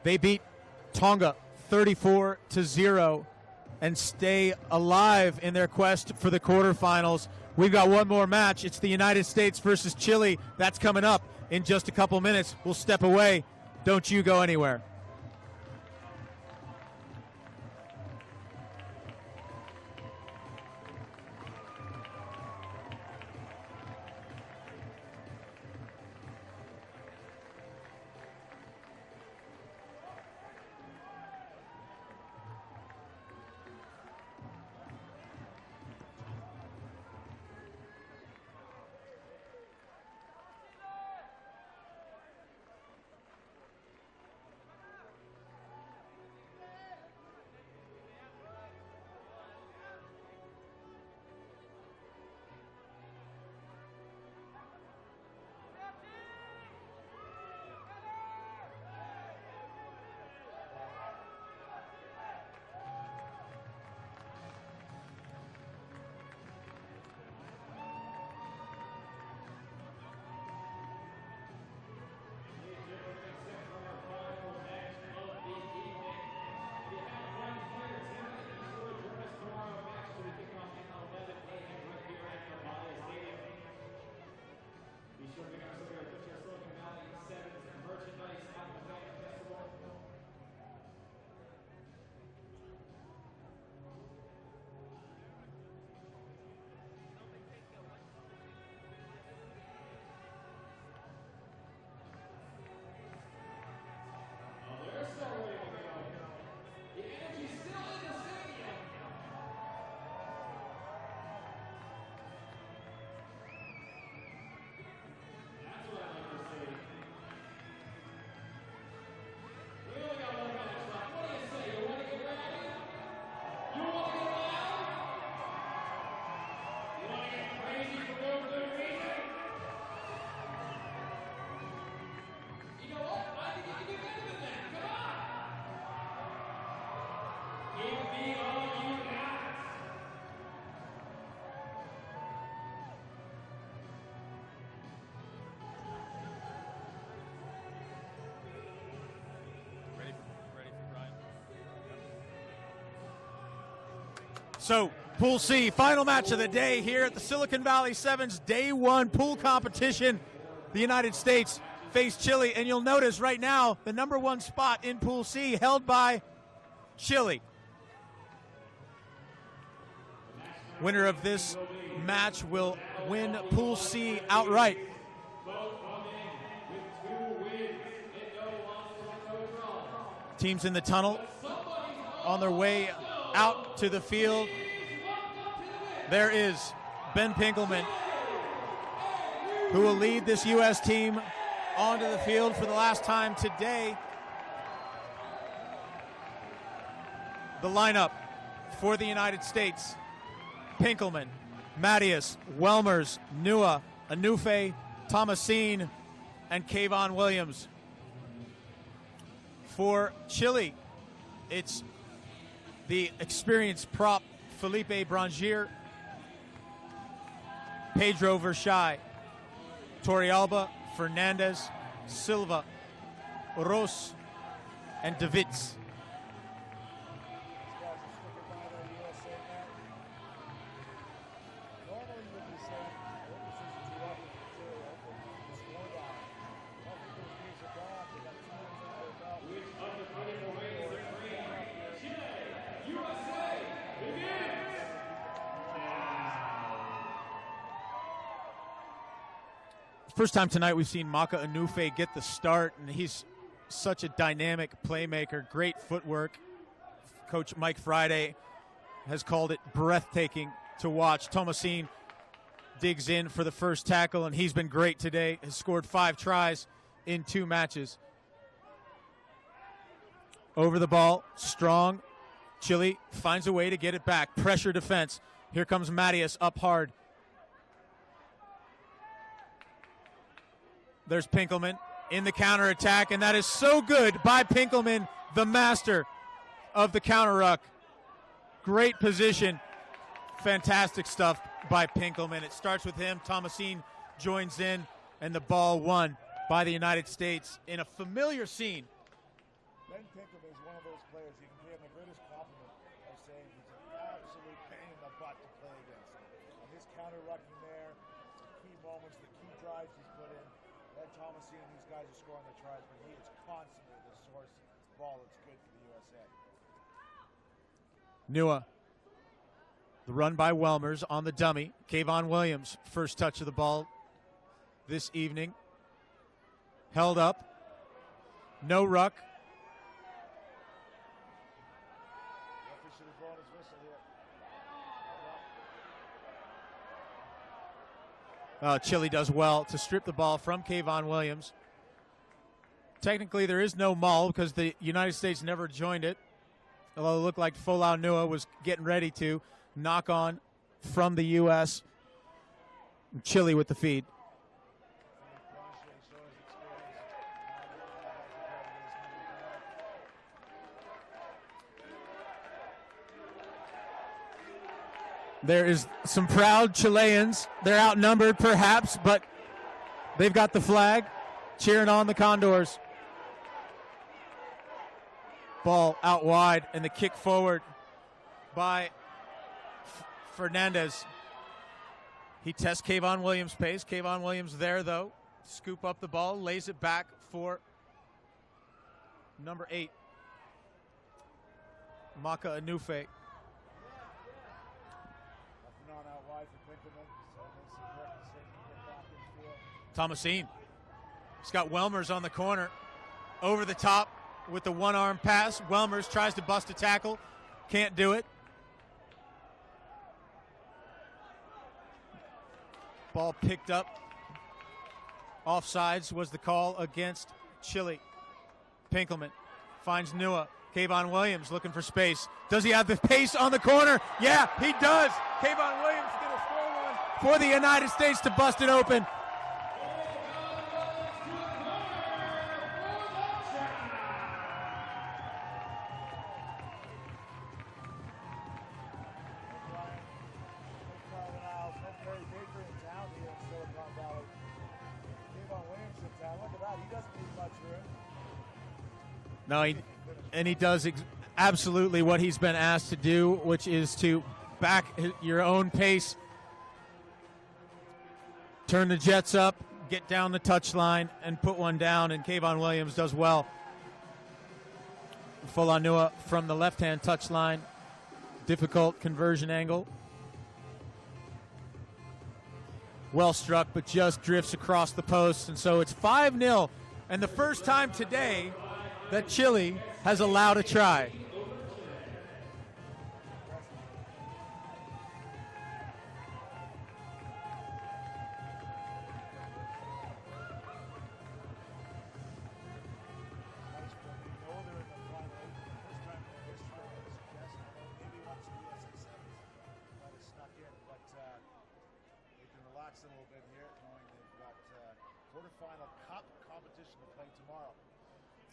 They beat Tonga 34-0 and stay alive in their quest for the quarterfinals. We've got one more match. It's the United States versus Chile. That's coming up in just a couple minutes. We'll step away. Don't you go anywhere. So, Pool C, final match of the day here at the Silicon Valley Sevens Day 1 pool competition. The United States face Chile, and you'll notice right now the number one spot in Pool C held by Chile. Winner of this match will win Pool C outright. Teams in the tunnel on their way out to the field. There is Ben Pinkelman, who will lead this U.S. team onto the field for the last time today. The lineup for the United States: Pinkelman, Mattias, Welmers, Nua, Anufe, Thomasine, and Kayvon Williams. For Chile, it's the experienced prop Felipe Brangier, Pedro Vershai, Torrealba, Fernandez, Silva, Ros, and De Wits. First time tonight we've seen Maka Anufe get the start, and he's such a dynamic playmaker, great footwork. Coach Mike Friday has called it breathtaking to watch. Thomasine digs in for the first tackle, and he's been great today. Has scored 5 tries in 2 matches. Over the ball, strong. Chile finds a way to get it back. Pressure defense. Here comes Mattias up hard. There's Pinkelman in the counterattack, and that is so good by Pinkelman, the master of the counter ruck. Great position. Fantastic stuff by Pinkelman. It starts with him. Thomasine joins in, and the ball won by the United States in a familiar scene. Ben Pinkelman is one of those players you can give him the greatest compliment by saying he's an absolute pain in the butt to play against. And his counter rucking there, the key moments, the key drives he's put in. Ben Thomasine and these guys are scoring the tries, but he is constantly the source of ball that's good for the USA. Nua. The run by Welmers on the dummy. Kayvon Williams, first touch of the ball this evening. Held up. No ruck. Chile does well to strip the ball from Kayvon Williams. Technically, there is no maul because the United States never joined it. Although it looked like Folau Nua was getting ready to. Knock on from the U.S. Chile with the feed. There is some proud Chileans. They're outnumbered perhaps, but they've got the flag cheering on the Condors. Ball out wide, and the kick forward by Fernandez. He tests Kayvon Williams' pace. Kayvon Williams there, though. Scoop up the ball, lays it back for number 8, Maka Anufe. Thomasine. He's got Welmers on the corner. Over the top with the one-arm pass. Welmers tries to bust a tackle. Can't do it. Ball picked up. Offsides was the call against Chile. Pinkelman finds Nua. Kayvon Williams looking for space. Does he have the pace on the corner? Yeah, he does. Kayvon Williams is going to score one for the United States to bust it open. No, he does absolutely what he's been asked to do, which is to back your own pace, turn the jets up, get down the touchline, and put one down, and Kayvon Williams does well. Folau Nua from the left-hand touchline, difficult conversion angle. Well struck, but just drifts across the post, and so it's 5-0, and the first time today that Chile has allowed a try.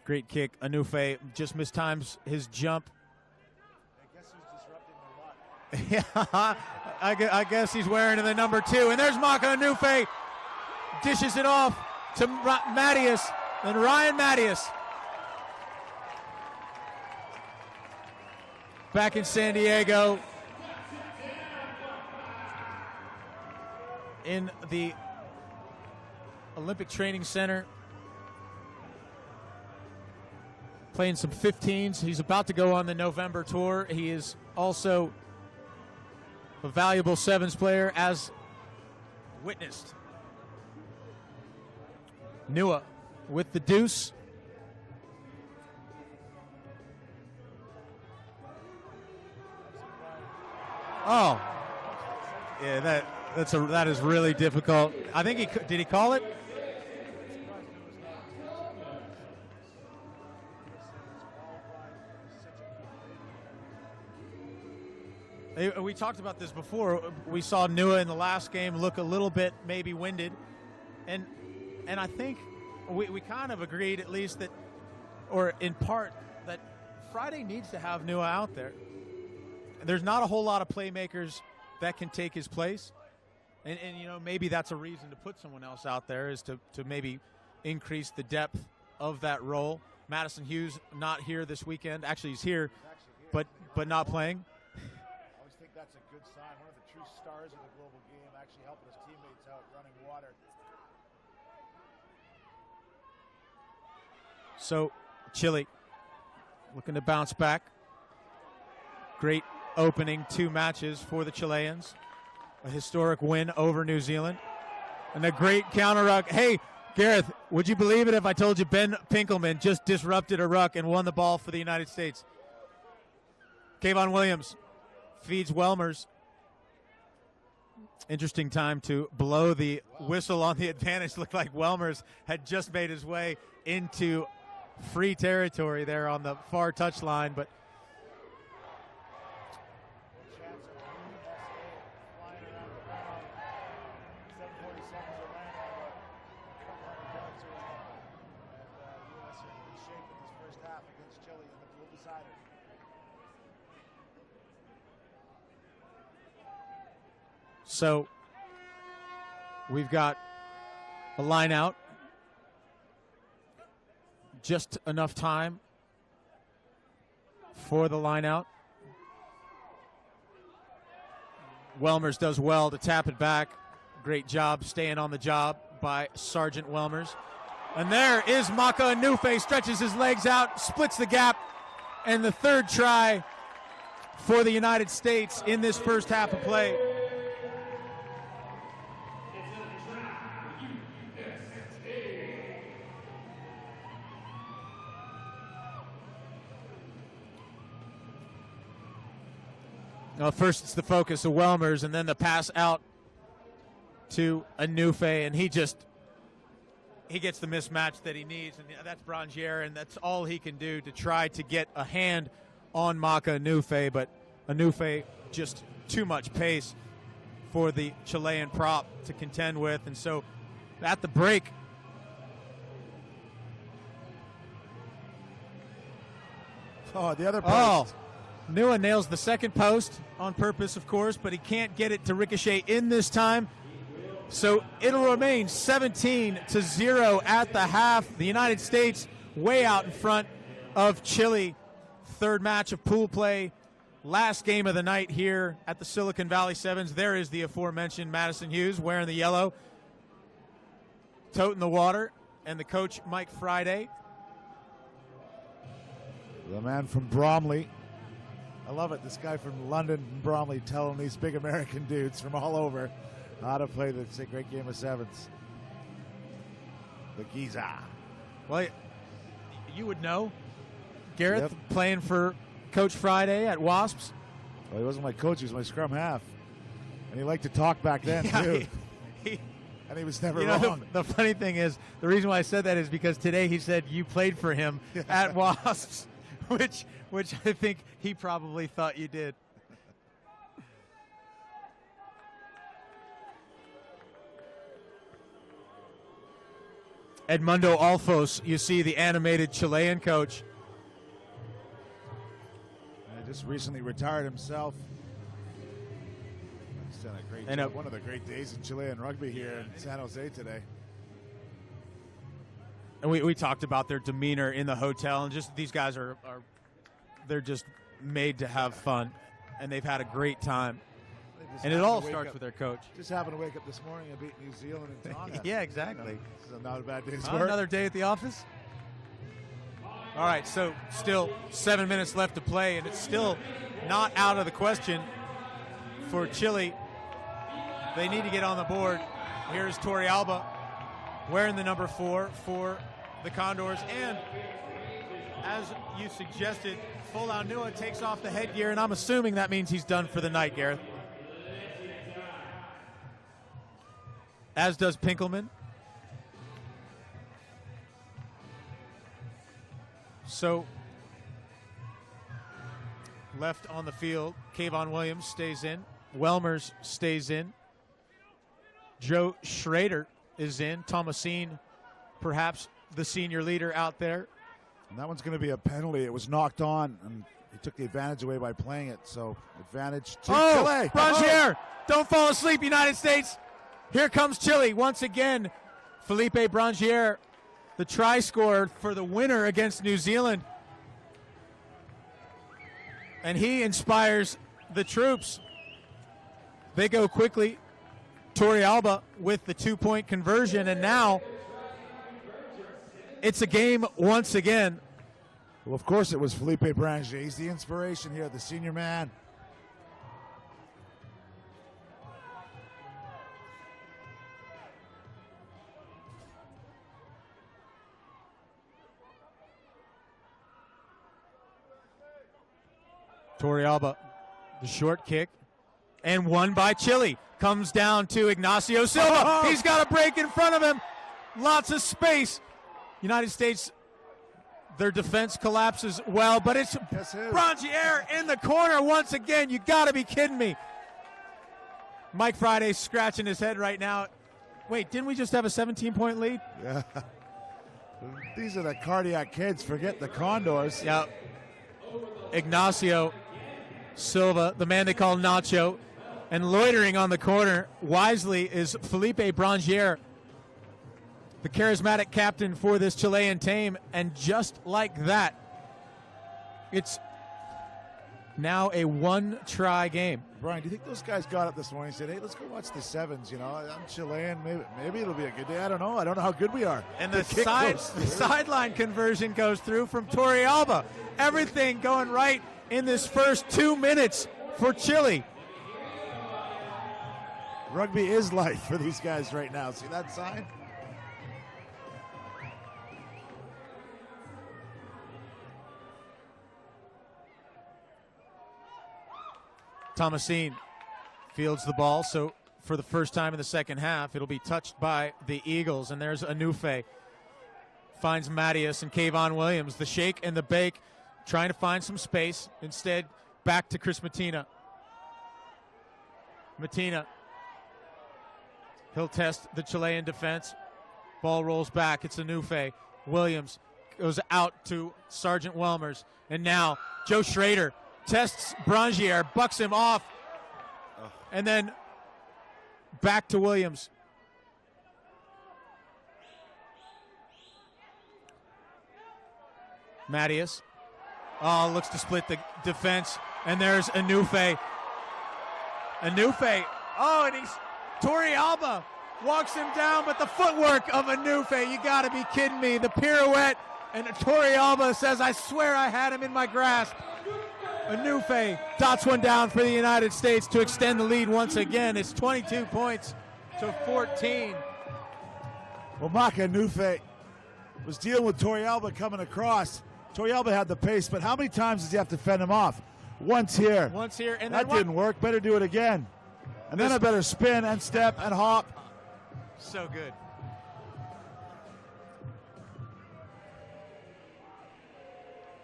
Great kick. Anufe just mistimes his jump. I guess who's disrupting the luck. Yeah, I guess he's wearing the number 2. And there's Maka Anufe. Dishes it off to Mattias. And Ryan Mattias. Back in San Diego. In the Olympic Training Center. Playing some 15s. He's about to go on the November tour. He is also a valuable sevens player, as witnessed Nua with the deuce. Oh, yeah, that is really difficult. I think did he call it? We talked about this before. We saw Nua in the last game look a little bit maybe winded, and I think we kind of agreed at least that, or in part, that Friday needs to have Nua out there. There's not a whole lot of playmakers that can take his place. And maybe that's a reason to put someone else out there, is to maybe increase the depth of that role. Madison Hughes not here this weekend. Actually, he's here, but not playing. I always think that's a good sign. One of the true stars of the global game, actually helping his teammates out running water. So, Chile looking to bounce back. Great opening 2 matches for the Chileans. A historic win over New Zealand. And a great counter ruck. Hey, Gareth, would you believe it if I told you Ben Pinkelman just disrupted a ruck and won the ball for the United States? Kayvon Williams feeds Welmers. Interesting time to blow the whistle on the advantage. Looked like Welmers had just made his way into free territory there on the far touchline, but so we've got a line out. Just enough time for the line out. Welmers does well to tap it back. Great job staying on the job by Sergeant Welmers. And there is Maka Anufe, stretches his legs out, splits the gap, and the third try for the United States in this first half of play. First it's the focus of Welmers, and then the pass out to Anufe, and he gets the mismatch that he needs, and that's Brangier, and that's all he can do to try to get a hand on Maka Anufe, but Anufe just too much pace for the Chilean prop to contend with, and so at the break, the other post. Nua nails the second post on purpose, of course, but he can't get it to ricochet in this time. So it'll remain 17-0 at the half. The United States way out in front of Chile. Third match of pool play. Last game of the night here at the Silicon Valley Sevens. There is the aforementioned Madison Hughes wearing the yellow, toting the water, and the coach, Mike Friday. The man from Bromley. I love it. This guy from London and Bromley telling these big American dudes from all over how to play this great game of sevens. The Giza. Well, you would know. Gareth playing for Coach Friday at Wasps. Well, he wasn't my coach. He was my scrum half. And he liked to talk back then, too. And he was never wrong. The funny thing is, the reason why I said that is because today he said you played for him at Wasps, which I think he probably thought you did. Edmundo Alfos, you see the animated Chilean coach. He just recently retired himself. He's done a great job. One of the great days in Chilean rugby here in San Jose today. And we talked about their demeanor in the hotel, and just these guys they're just made to have fun, and they've had a great time. And it all starts with their coach. Just happened to wake up this morning and beat New Zealand and Tonga. Yeah, exactly. This is not a bad day's work. Another day at the office. All right, so still 7 minutes left to play, and it's still not out of the question for Chile. They need to get on the board. Here's Torrealba wearing the number 4 for the Condors. And as you suggested, Folaunua takes off the headgear, and I'm assuming that means he's done for the night, Gareth. As does Pinkelman. So, left on the field, Kayvon Williams stays in. Welmers stays in. Joe Schrader is in. Thomasine, perhaps the senior leader out there. And that one's going to be a penalty. It was knocked on, and he took the advantage away by playing it. So, advantage to Chile. Brangier, don't fall asleep, United States. Here comes Chile once again. Felipe Brangier, the try scorer for the winner against New Zealand. And he inspires the troops. They go quickly. Torrealba with the 2-point conversion, and now it's a game once again. Well, of course it was Felipe Brangier. He's the inspiration here, the senior man. Torrealba, the short kick, and won by Chile. Comes down to Ignacio Silva. He's got a break in front of him. Lots of space. United States, their defense collapses well, but it's Brangier in the corner once again. You got to be kidding me. Mike Friday's scratching his head right now. Wait, didn't we just have a 17-point lead? Yeah. These are the cardiac kids. Forget the Condors. Yep. Ignacio Silva, the man they call Nacho, and loitering on the corner wisely is Felipe Brangier, the charismatic captain for this Chilean team. And just like that, it's now a one-try game. Brian, do you think those guys got up this morning and said, hey, let's go watch the sevens, you know? I'm Chilean. Maybe it'll be a good day. I don't know. I don't know how good we are. And the sideline conversion goes through from Torrealba. Everything going right in this first 2 minutes for Chile. Rugby is life for these guys right now. See that sign? Thomasine fields the ball, so for the first time in the second half, it'll be touched by the Eagles. And there's Anufe. Finds Mattias and Kayvon Williams. The shake and the bake, trying to find some space. Instead, back to Chris Matina. Matina. He'll test the Chilean defense. Ball rolls back. It's Anufe. Williams goes out to Sergeant Welmers. And now Joe Schrader tests Brangier, bucks him off. And then back to Williams. Mattias. Looks to split the defense. And there's Anufe. Anufe. And Torrealba walks him down, but the footwork of Anufe, you got to be kidding me. The pirouette, and Torrealba says, I swear I had him in my grasp. Anufe dots one down for the United States to extend the lead once again. It's 22 points to 14. Well, Maka Anufe was dealing with Torrealba coming across. Torrealba had the pace, but how many times does he have to fend him off? Once here. And that didn't work. Better do it again. And then I better spin and step and hop. So good.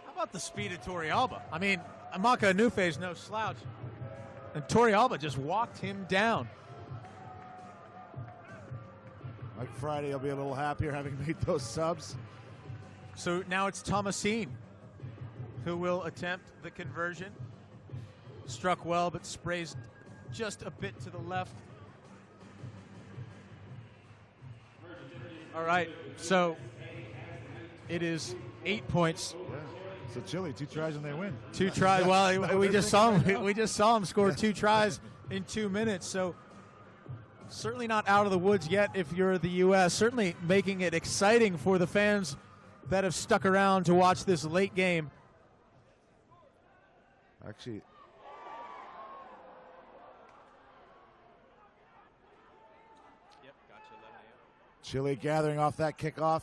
How about the speed of Torrealba? I mean, Maka Anufe is no slouch. And Torrealba just walked him down. Mike Friday will be a little happier having made those subs. So now it's Thomasine who will attempt the conversion. Struck well, but sprays just a bit to the left. All right, so it is 8 points. Yeah. So Chile, 2 tries and they win. 2 tries. Well, we just saw him. We just saw him score 2 tries in 2 minutes. So certainly not out of the woods yet. If you're the U.S., certainly making it exciting for the fans that have stuck around to watch this late game. Actually, Chile gathering off that kickoff.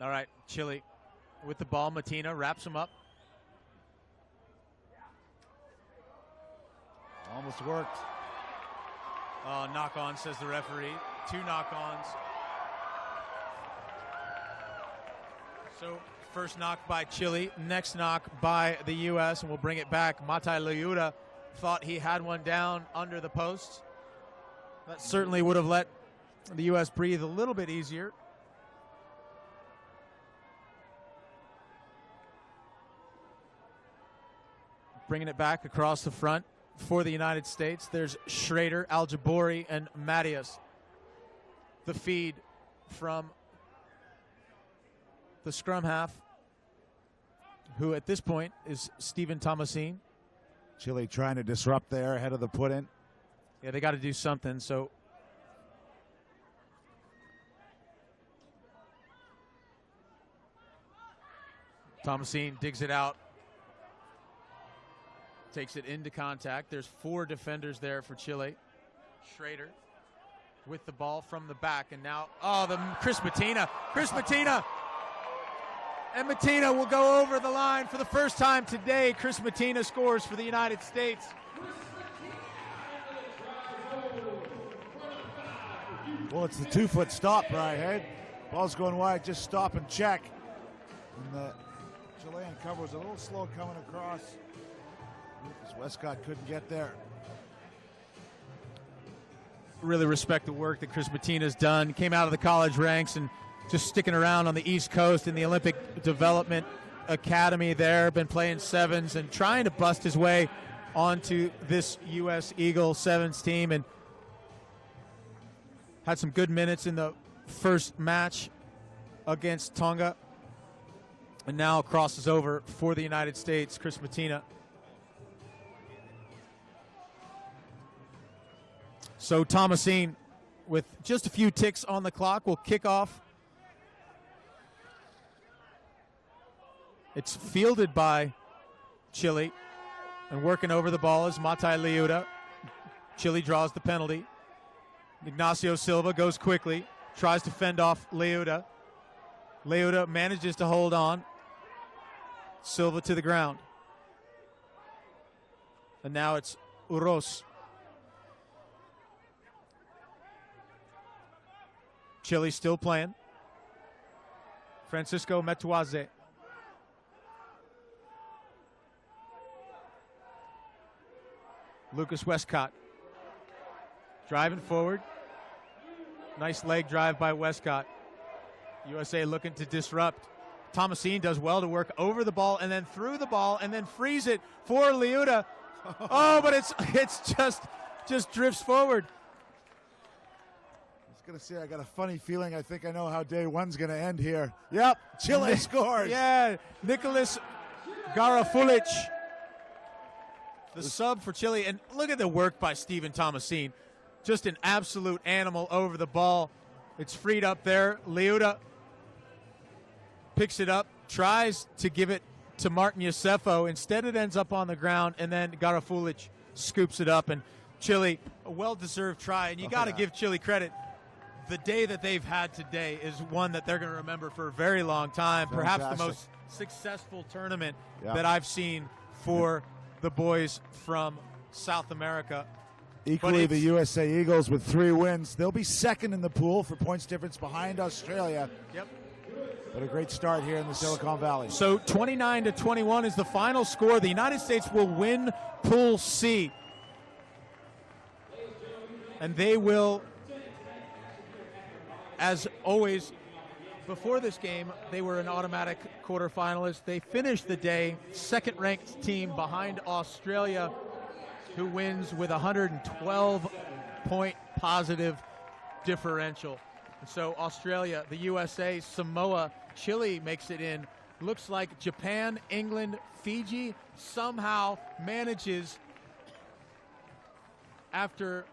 All right, Chile with the ball. Matina wraps him up. Almost worked. Knock on, says the referee. 2 knock-ons. So first knock by Chile, next knock by the U.S., and we'll bring it back. Matai Liuta thought he had one down under the post. That certainly would have let the U.S. breathe a little bit easier. Bringing it back across the front for the United States. There's Schrader, Al-Jabori, and Matias. The feed from the scrum half, who at this point is Stephen Thomasin. Chile trying to disrupt there ahead of the put-in. Yeah, they got to do something. So Thomasin digs it out. Takes it into contact. There's 4 defenders there for Chile. Schrader with the ball from the back. And now, Chris Matina. And Matina will go over the line for the first time today. Chris Matina scores for the United States. Well, it's the 2-foot stop, right, Head? Ball's going wide, just stop and check. And the Chilean cover was a little slow coming across. Lucas Westcott couldn't get there. Really respect the work that Chris Matina's done. Came out of the college ranks and just sticking around on the East Coast in the Olympic Development Academy there. Been playing sevens and trying to bust his way onto this U.S. Eagle sevens team, and had some good minutes in the first match against Tonga. And now crosses over for the United States, Chris Matina. So Thomasin, with just a few ticks on the clock, will kick off. It's fielded by Chile, and working over the ball is Matai Liuta. Chile draws the penalty. Ignacio Silva goes quickly, tries to fend off Liuta. Liuta manages to hold on. Silva to the ground. And now it's Uros. Chile still playing. Francisco Metuaze. Lucas Westcott driving forward. Nice leg drive by Westcott. USA looking to disrupt. Thomasin does well to work over the ball and then through the ball and then frees it for Liuta. Oh, but it's just drifts forward. I was going to say, I got a funny feeling. I think I know how day one's going to end here. Yep, Chile scores. Yeah, Nicholas Garafulic, the sub for Chile. And look at the work by Stephen Thomasin. Just an absolute animal over the ball. It's freed up there. Liuta picks it up, tries to give it to Martin Yosefo. Instead, it ends up on the ground, and then Garafulic scoops it up. And Chile, a well-deserved try. And you got to give Chile credit. The day that they've had today is one that they're going to remember for a very long time. Fantastic. Perhaps the most successful tournament that I've seen for the boys from South America. Equally, the USA Eagles with 3 wins. They'll be second in the pool for points difference behind Australia. Yep. But a great start here in the Silicon Valley. So 29-21 is the final score. The United States will win Pool C. And they will, as always, before this game, they were an automatic quarterfinalist. They finished the day second-ranked team behind Australia, who wins with 112-point positive differential. And so Australia, the USA, Samoa, Chile makes it in. Looks like Japan, England, Fiji somehow manages, after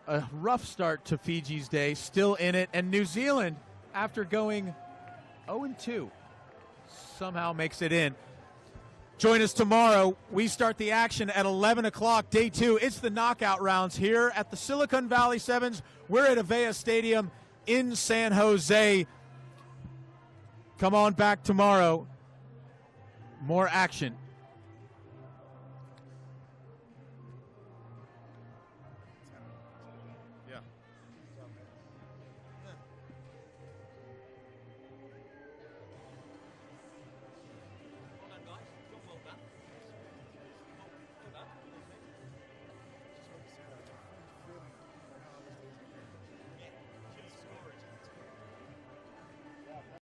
a rough start to Fiji's day, still in it. And New Zealand, after going 0-2. Somehow makes it in. Join us tomorrow. We start the action at 11 o'clock, day 2. It's the knockout rounds here at the Silicon Valley Sevens. We're at Avea Stadium in San Jose. Come on back tomorrow. More action